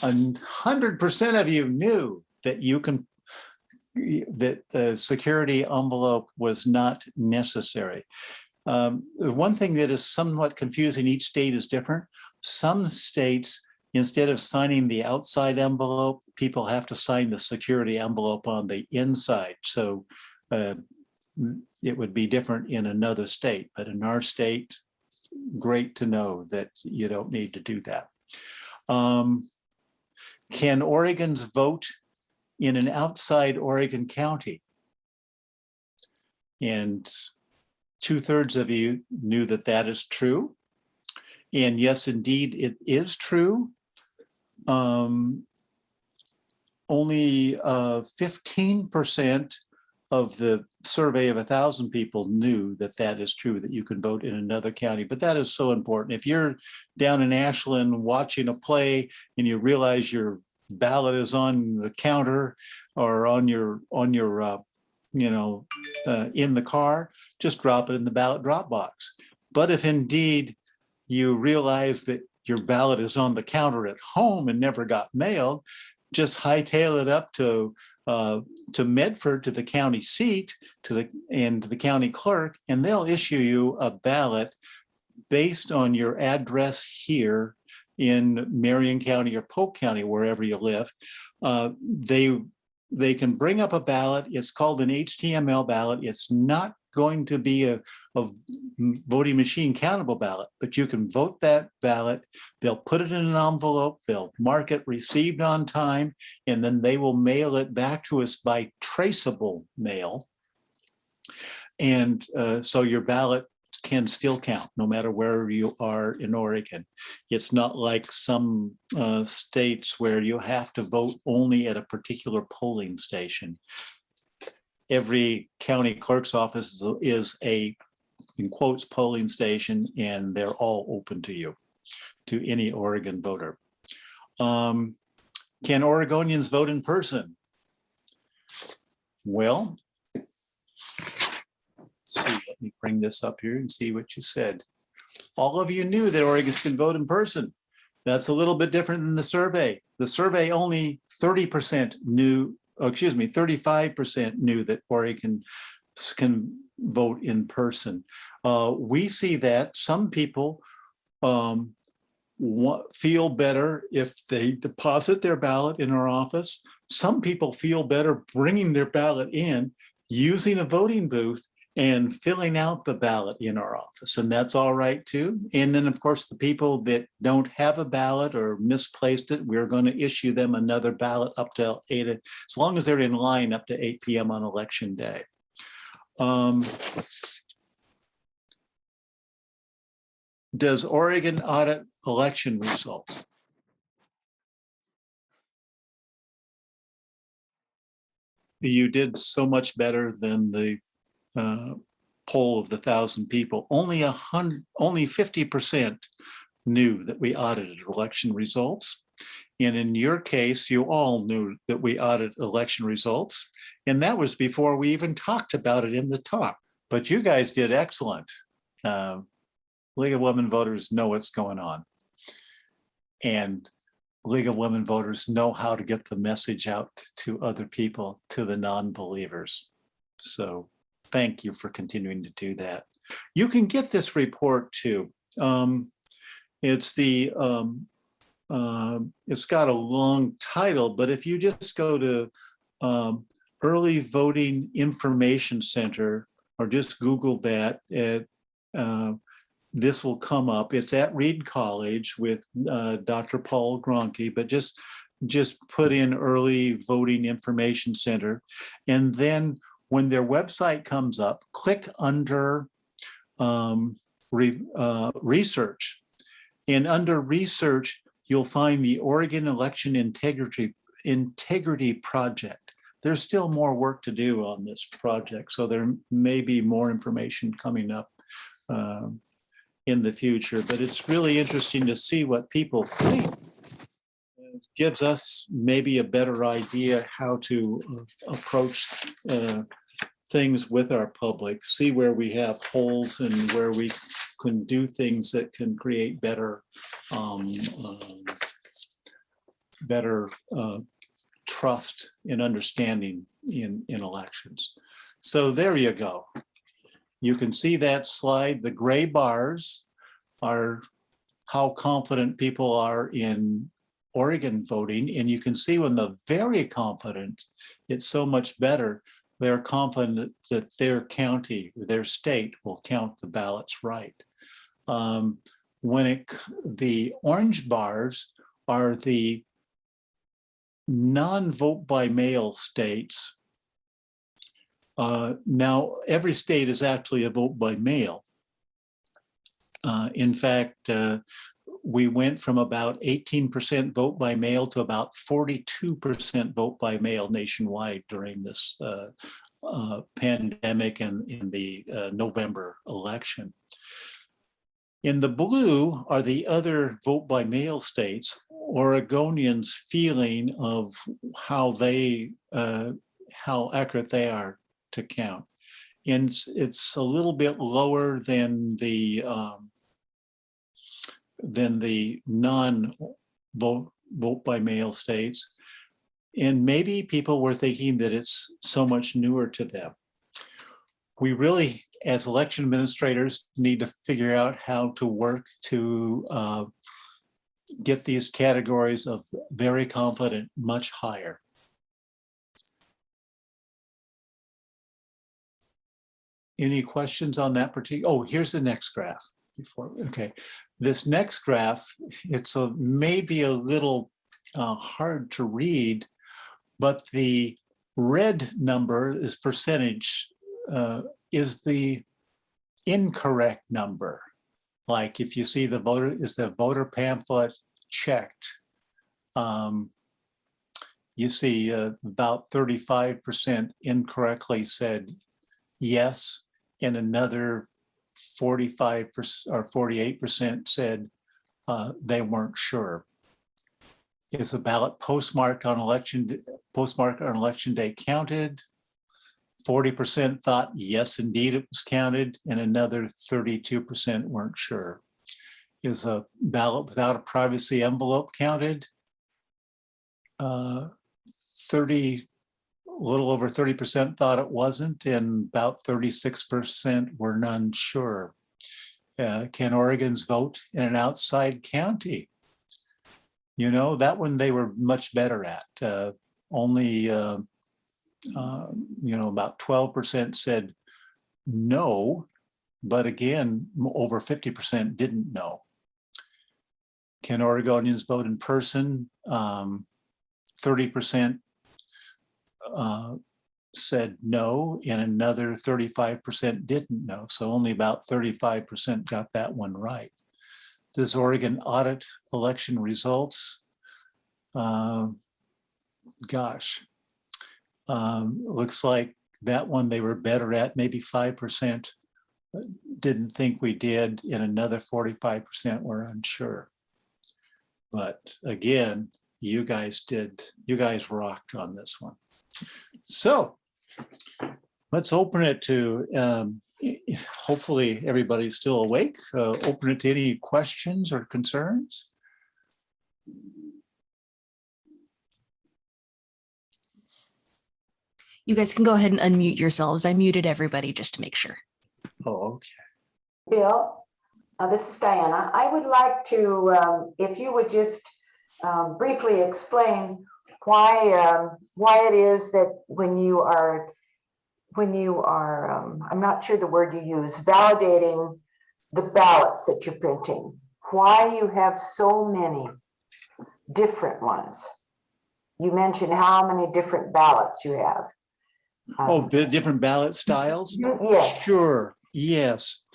Speaker 2: 100% of you knew that that the security envelope was not necessary. The one thing that is somewhat confusing, each state is different. Some states, instead of signing the outside envelope, people have to sign the security envelope on the inside. So it would be different in another state, but in our state, great to know that you don't need to do that. Can Oregons vote in an outside Oregon county? And 2/3 of you knew that that is true. And yes, indeed, it is true. Only 15% of the survey of 1,000 people knew that that is true, that you can vote in another county. But that is so important. If you're down in Ashland watching a play and you realize your ballot is on the counter or on your in the car, just drop it in the ballot drop box. But if indeed you realize that your ballot is on the counter at home and never got mailed, just hightail it up to Medford, to the county seat, and the county clerk, and they'll issue you a ballot based on your address here in Marion County or Polk County, wherever you live. They can bring up a ballot. It's called an HTML ballot. It's not going to be a voting machine countable ballot, but you can vote that ballot. They'll put it in an envelope. They'll mark it received on time, and then they will mail it back to us by traceable mail. And so your ballot can still count no matter where you are in Oregon. It's not like some states where you have to vote only at a particular polling station. Every county clerk's office is a, in quotes, polling station, and they're all open to you, to any Oregon voter. Can Oregonians vote in person? Well, let me bring this up here and see what you said. All of you knew that Oregons can vote in person. That's a little bit different than the survey. The survey only 30% knew, 35% knew that Oregon can vote in person. We see that some people feel better if they deposit their ballot in our office. Some people feel better bringing their ballot in, using a voting booth, and filling out the ballot in our office, and that's all right too. And then of course, the people that don't have a ballot or misplaced it, we're going to issue them another ballot up to 8, as long as they're in line, up to 8 p.m. on election day. Does Oregon audit election results? You did so much better than the poll of the 1,000 people. Only 50% knew that we audited election results. And in your case, you all knew that we audited election results. And that was before we even talked about it in the talk. But you guys did excellent. League of Women Voters know what's going on. And League of Women Voters know how to get the message out to other people, to the non-believers. So thank you for continuing to do that. You can get this report too. It's got a long title, but if you just go to Early Voting Information Center, or just Google that, this will come up. It's at Reed College with Dr. Paul Gronke, but just put in Early Voting Information Center, and then when their website comes up, click under research. And under research, you'll find the Oregon Election Integrity Project. There's still more work to do on this project, so there may be more information coming up in the future, but it's really interesting to see what people think. It gives us maybe a better idea how to approach things with our public, see where we have holes and where we can do things that can create better better trust and understanding in elections. So there you go. You can see that slide. The gray bars are how confident people are in Oregon voting. And you can see when the very confident, it's so much better. They're confident that their county, their state will count the ballots right. The orange bars are the non-vote by mail states. Now, every state is actually a vote by mail. In fact, we went from about 18% vote by mail to about 42% vote by mail nationwide during this pandemic and in the November election. In the blue are the other vote by mail states, Oregonians' feeling of how accurate they are to count. And it's a little bit lower than the non-vote by mail states. And maybe people were thinking that it's so much newer to them. We really, as election administrators, need to figure out how to work to get these categories of very confident much higher. Any questions on that particular? Oh, here's the next graph. Okay, this next graph, it's maybe a little hard to read, but the red number is percentage, is the incorrect number. Like if you see the voter pamphlet checked, you see about 35% incorrectly said yes, and another 45% or 48% said they weren't sure. Is the ballot postmarked on election day counted? 40% thought yes, indeed it was counted, and another 32% weren't sure. Is a ballot without a privacy envelope counted? A little over 30% thought it wasn't, and about 36% were none sure. Can Oregons vote in an outside county? You know, that one they were much better at. Only, about 12% said no, but again, over 50% didn't know. Can Oregonians vote in person? 30% said no, and another 35% didn't know. So only about 35% got that one right. Does Oregon audit election results? Looks like that one they were better at, maybe 5% didn't think we did, and another 45% were unsure. But again, you guys rocked on this one. So let's open it to, hopefully everybody's still awake. Open it to any questions or concerns.
Speaker 4: You guys can go ahead and unmute yourselves. I muted everybody just to make sure.
Speaker 2: Oh, okay.
Speaker 1: Bill, this is Diana. I would like to, if you would just briefly explain why it is that when you are, I'm not sure the word you use, validating the ballots that you're printing, why you have so many different ones. You mentioned how many different ballots you have.
Speaker 2: The different ballot styles?
Speaker 1: Yes.
Speaker 2: Sure, yes.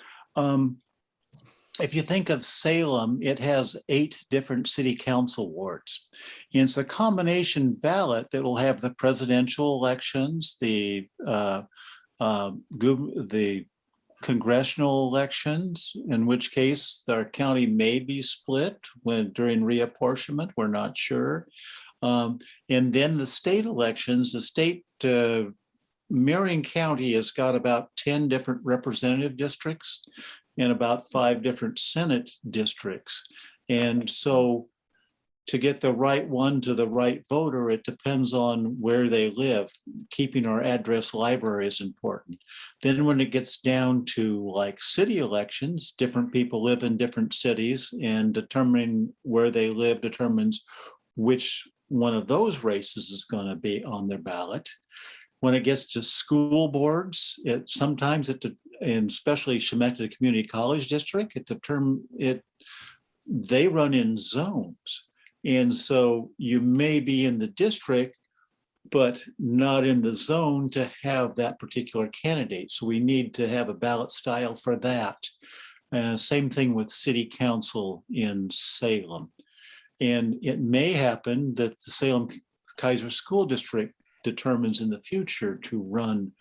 Speaker 2: If you think of Salem, it has 8 different city council wards. And it's a combination ballot that will have the presidential elections, the congressional elections, in which case our county may be split during reapportionment, we're not sure. And then the state elections, the state, Marion County has got about 10 different representative districts and about 5 different Senate districts. And so to get the right one to the right voter, it depends on where they live. Keeping our address library is important. Then when it gets down to like city elections, different people live in different cities, and determining where they live determines which one of those races is going to be on their ballot. When it gets to school boards, and especially Schenectady Community College District, they run in zones. And so you may be in the district, but not in the zone to have that particular candidate. So we need to have a ballot style for that. Same thing with city council in Salem. And it may happen that the Salem Kaiser School District determines in the future to run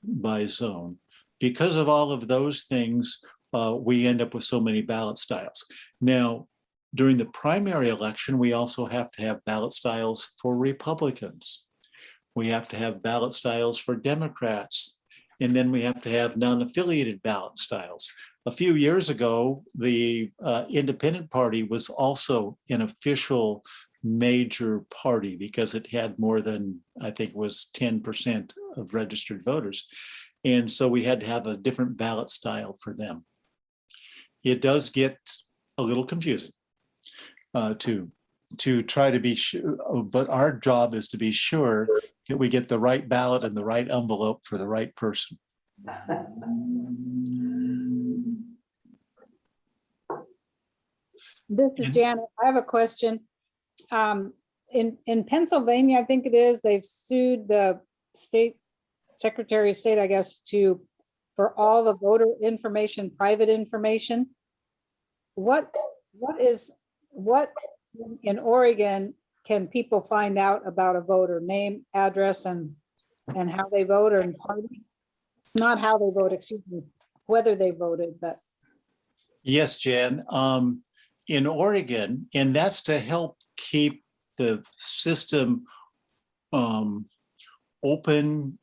Speaker 2: by zone. Because of all of those things, we end up with so many ballot styles. Now, during the primary election, we also have to have ballot styles for Republicans. We have to have ballot styles for Democrats. And then we have to have non-affiliated ballot styles. A few years ago, the Independent Party was also an official major party because it had more than, I think it was 10% of registered voters. And so we had to have a different ballot style for them. It does get a little confusing to try to be sure, but our job is to be sure that we get the right ballot and the right envelope for the right person.
Speaker 5: This is Janet. I have a question. In Pennsylvania, I think it is, they've sued the state secretary of state, I guess, for all the voter information, private information. What in Oregon can people find out about a voter? Name, address, and how they vote, or party? Not how they vote, excuse me, whether they voted, but.
Speaker 2: Yes, Jan. In Oregon, and that's to help keep the system open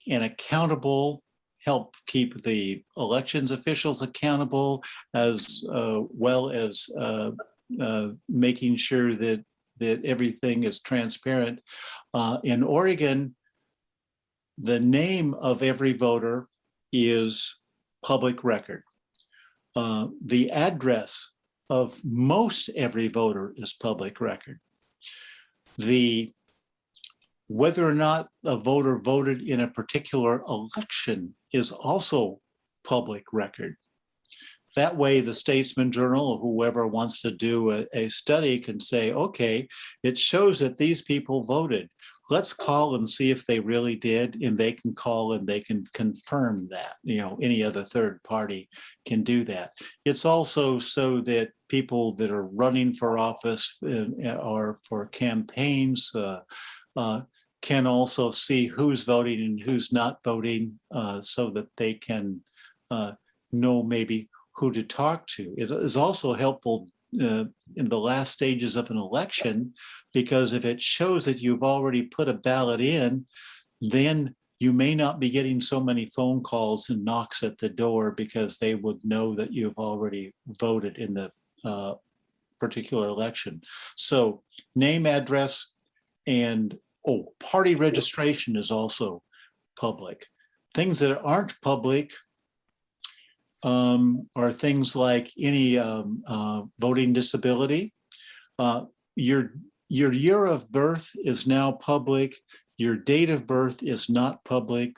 Speaker 2: and accountable, help keep the elections officials accountable, as well as making sure that everything is transparent. In Oregon, the name of every voter is public record. The address of most every voter is public record. Whether or not a voter voted in a particular election is also public record. That way, the Statesman Journal or whoever wants to do a study can say, okay, it shows that these people voted. Let's call and see if they really did, and they can call and they can confirm that. Any other third party can do that. It's also so that people that are running for office or for campaigns can also see who's voting and who's not voting, so that they can know maybe who to talk to. It is also helpful in the last stages of an election, because if it shows that you've already put a ballot in, then you may not be getting so many phone calls and knocks at the door, because they would know that you've already voted in the particular election. So name, address, and party registration is also public. Things that aren't public are things like any voting disability. Your year of birth is now public. Your date of birth is not public,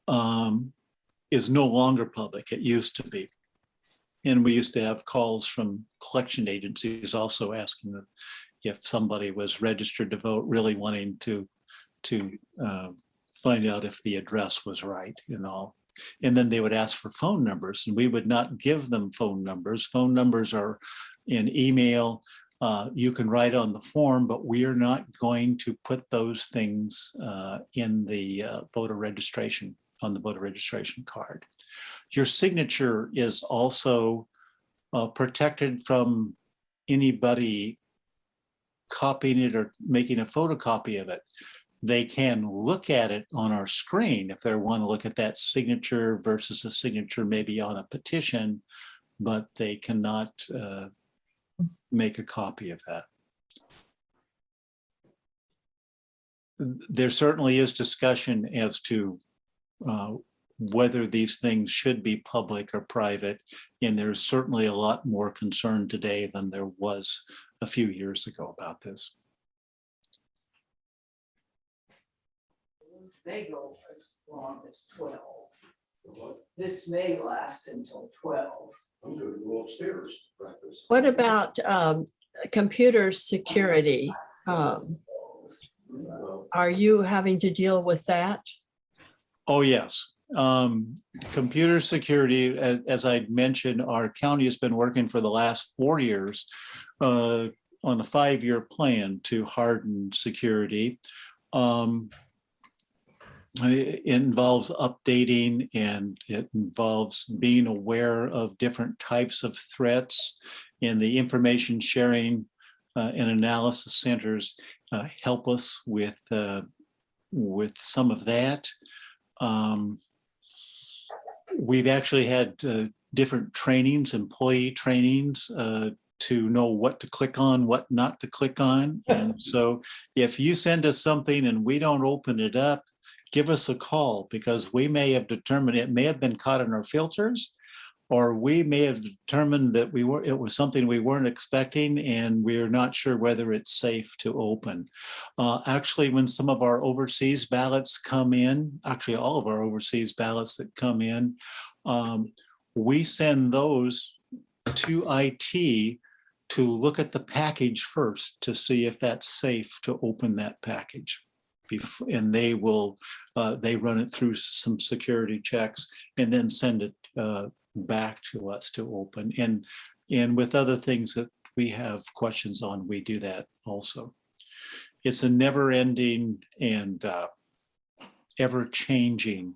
Speaker 2: is no longer public. It used to be. And we used to have calls from collection agencies also asking if somebody was registered to vote, really wanting to find out if the address was right and all. And then they would ask for phone numbers, and we would not give them phone numbers. Phone numbers are in email. You can write on the form, but we are not going to put those things in the voter registration, on the voter registration card. Your signature is also protected from anybody copying it or making a photocopy of it. They can look at it on our screen if they want to look at that signature versus a signature maybe on a petition, but they cannot make a copy of that. There certainly is discussion as to whether these things should be public or private, and there's certainly a lot more concern today than there was a few years ago about this.
Speaker 6: May go as long as 12. This may last until 12.
Speaker 7: I'm gonna go upstairs to practice.
Speaker 8: What about computer security? Are you having to deal with that?
Speaker 2: Oh, yes. Computer security, as I mentioned, our county has been working for the last 4 years on a 5-year plan to harden security. It involves updating, and it involves being aware of different types of threats, and the information sharing and analysis centers help us with some of that. We've actually had different trainings, employee trainings, to know what to click on, what not to click on. And so if you send us something and we don't open it up, give us a call, because we may have determined it may have been caught in our filters, or we may have determined that it was something we weren't expecting, and we're not sure whether it's safe to open. Actually, when some of our overseas ballots come in, actually all of our overseas ballots that come in, we send those to IT to look at the package first to see if that's safe to open that package. And they will, they run it through some security checks and then send it back to us to open. And with other things that we have questions on, we do that also. It's a never-ending and ever-changing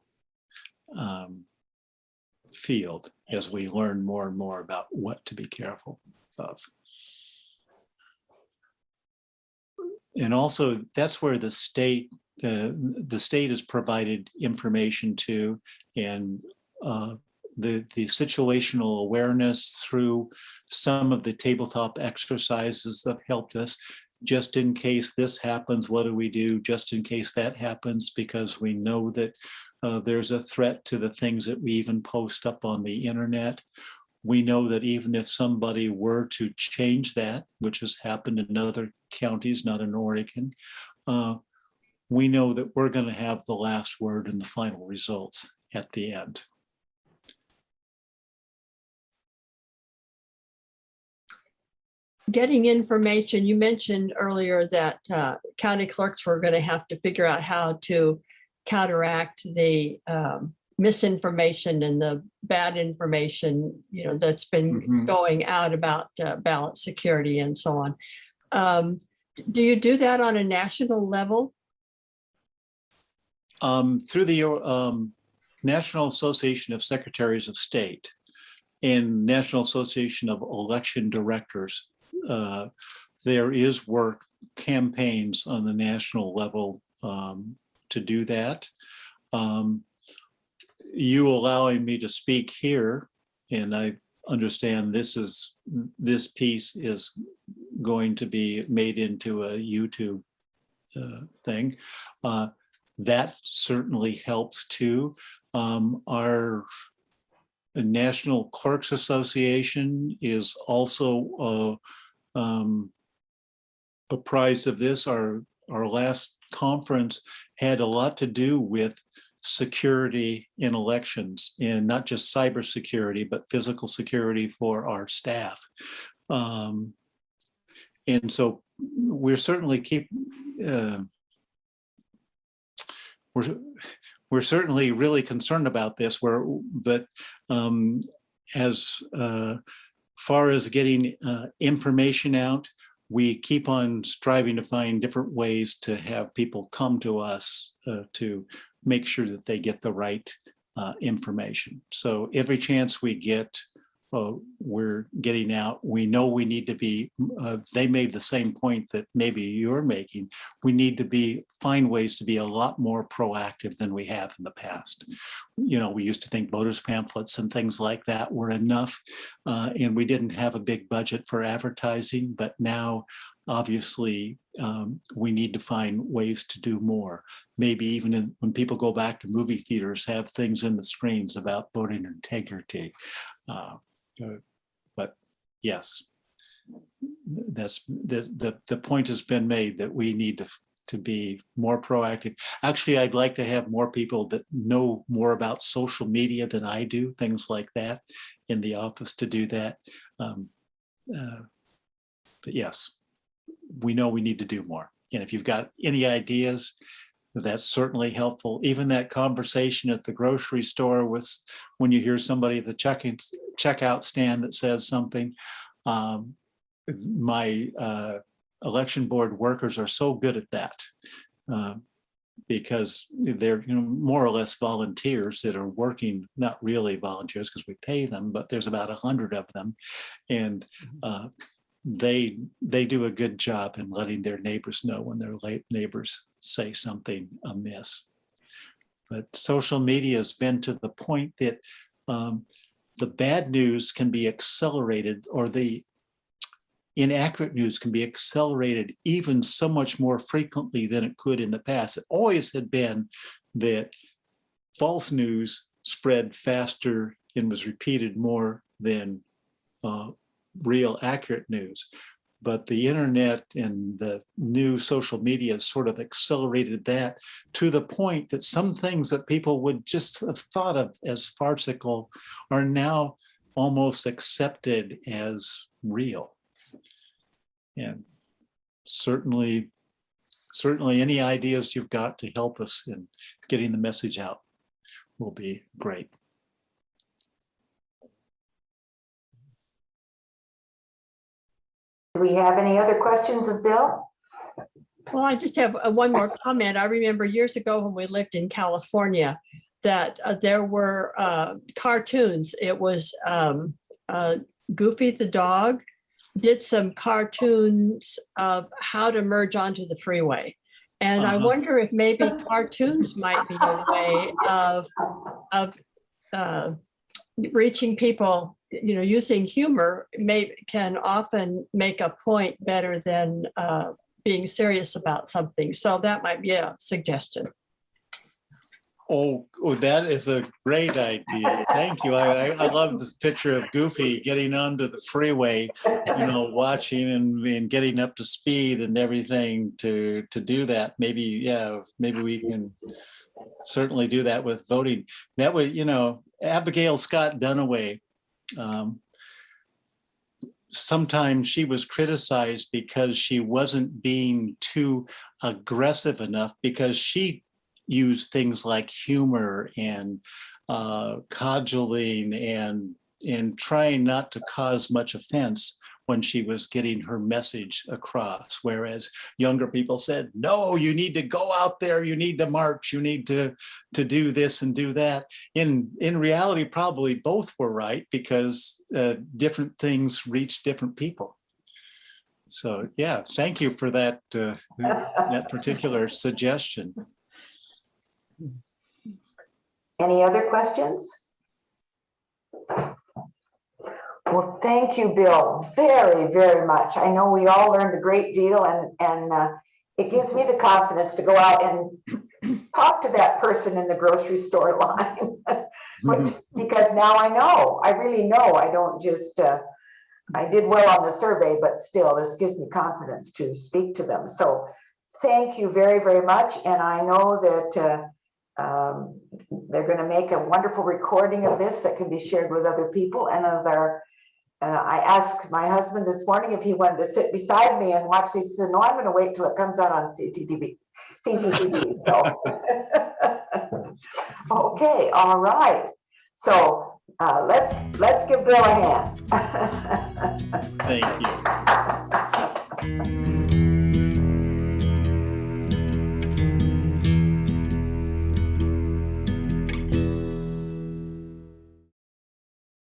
Speaker 2: field as we learn more and more about what to be careful of. And also, that's where the state has provided information to, and the situational awareness through some of the tabletop exercises have helped us. Just in case this happens, what do we do? Just in case that happens, because we know that there's a threat to the things that we even post up on the internet. We know that even if somebody were to change that, which has happened in other counties, not in Oregon, we know that we're going to have the last word and the final results at the end.
Speaker 8: Getting information, you mentioned earlier that county clerks were going to have to figure out how to counteract the misinformation and the bad information, that's been going out about ballot security and so on. Do you do that on a national level?
Speaker 2: Through the National Association of Secretaries of State and National Association of Election Directors, there is work, campaigns on the national level to do that. You allowing me to speak here, and I understand this piece is going to be made into a YouTube thing. That certainly helps too. Our National Clerks Association is also apprised of this. Our last conference had a lot to do with security in elections, and not just cybersecurity, but physical security for our staff. And so we're certainly we're certainly really concerned about this. But as far as getting information out, we keep on striving to find different ways to have people come to us to make sure that they get the right information. So every chance we get, we're getting out. We know we need to be, they made the same point that maybe you're making. We need to find ways to be a lot more proactive than we have in the past. You know, we used to think voters pamphlets and things like that were enough, and we didn't have a big budget for advertising, but now obviously we need to find ways to do more. Maybe even when people go back to movie theaters, have things in the screens about voting integrity. But yes, that's the point has been made that we need to be more proactive. Actually, I'd like to have more people that know more about social media than I do, things like that, in the office to do that. But yes, we know we need to do more. And if you've got any ideas, that's certainly helpful. Even that conversation at the grocery store with when you hear somebody at the checkout stand that says something. My election board workers are so good at that because they're more or less volunteers that are working, not really volunteers because we pay them, but there's about 100 of them, and they do a good job in letting their neighbors know when their neighbors say something amiss. But social media has been to the point that the bad news can be accelerated, or the inaccurate news can be accelerated even so much more frequently than it could in the past. It always had been that false news spread faster and was repeated more than real accurate news. But the internet and the new social media sort of accelerated that to the point that some things that people would just have thought of as farcical are now almost accepted as real. And certainly any ideas you've got to help us in getting the message out will be great.
Speaker 1: Do we have any other questions of Bill?
Speaker 8: Well, I just have one more comment. I remember years ago when we lived in California that there were cartoons. It was Goofy the dog did some cartoons of how to merge onto the freeway. And I wonder if maybe cartoons might be a way of reaching people, using humor can often make a point better than being serious about something. So that might be a suggestion.
Speaker 2: Oh, that is a great idea. Thank you. I love this picture of Goofy getting onto the freeway, watching and getting up to speed and everything to do that. Maybe we can certainly do that with voting. That way, Abigail Scott Duniway, sometimes she was criticized because she wasn't being too aggressive enough, because she used things like humor and cajoling and trying not to cause much offense when she was getting her message across. Whereas younger people said, no, you need to go out there, you need to march, you need to do this and do that. In reality, probably both were right, because different things reach different people. So yeah, thank you for that, that particular suggestion.
Speaker 1: Any other questions? Well, thank you, Bill, very, very much. I know we all learned a great deal, and it gives me the confidence to go out and talk to that person in the grocery store line. Because now I really know. I don't just, I did well on the survey, but still, this gives me confidence to speak to them. So thank you very, very much. And I know that they're going to make a wonderful recording of this that can be shared with other people. And I asked my husband this morning if he wanted to sit beside me and watch this. He said, no, I'm going to wait till it comes out on CCTV. So, okay, all right. So let's give Bill a hand.
Speaker 2: Thank you.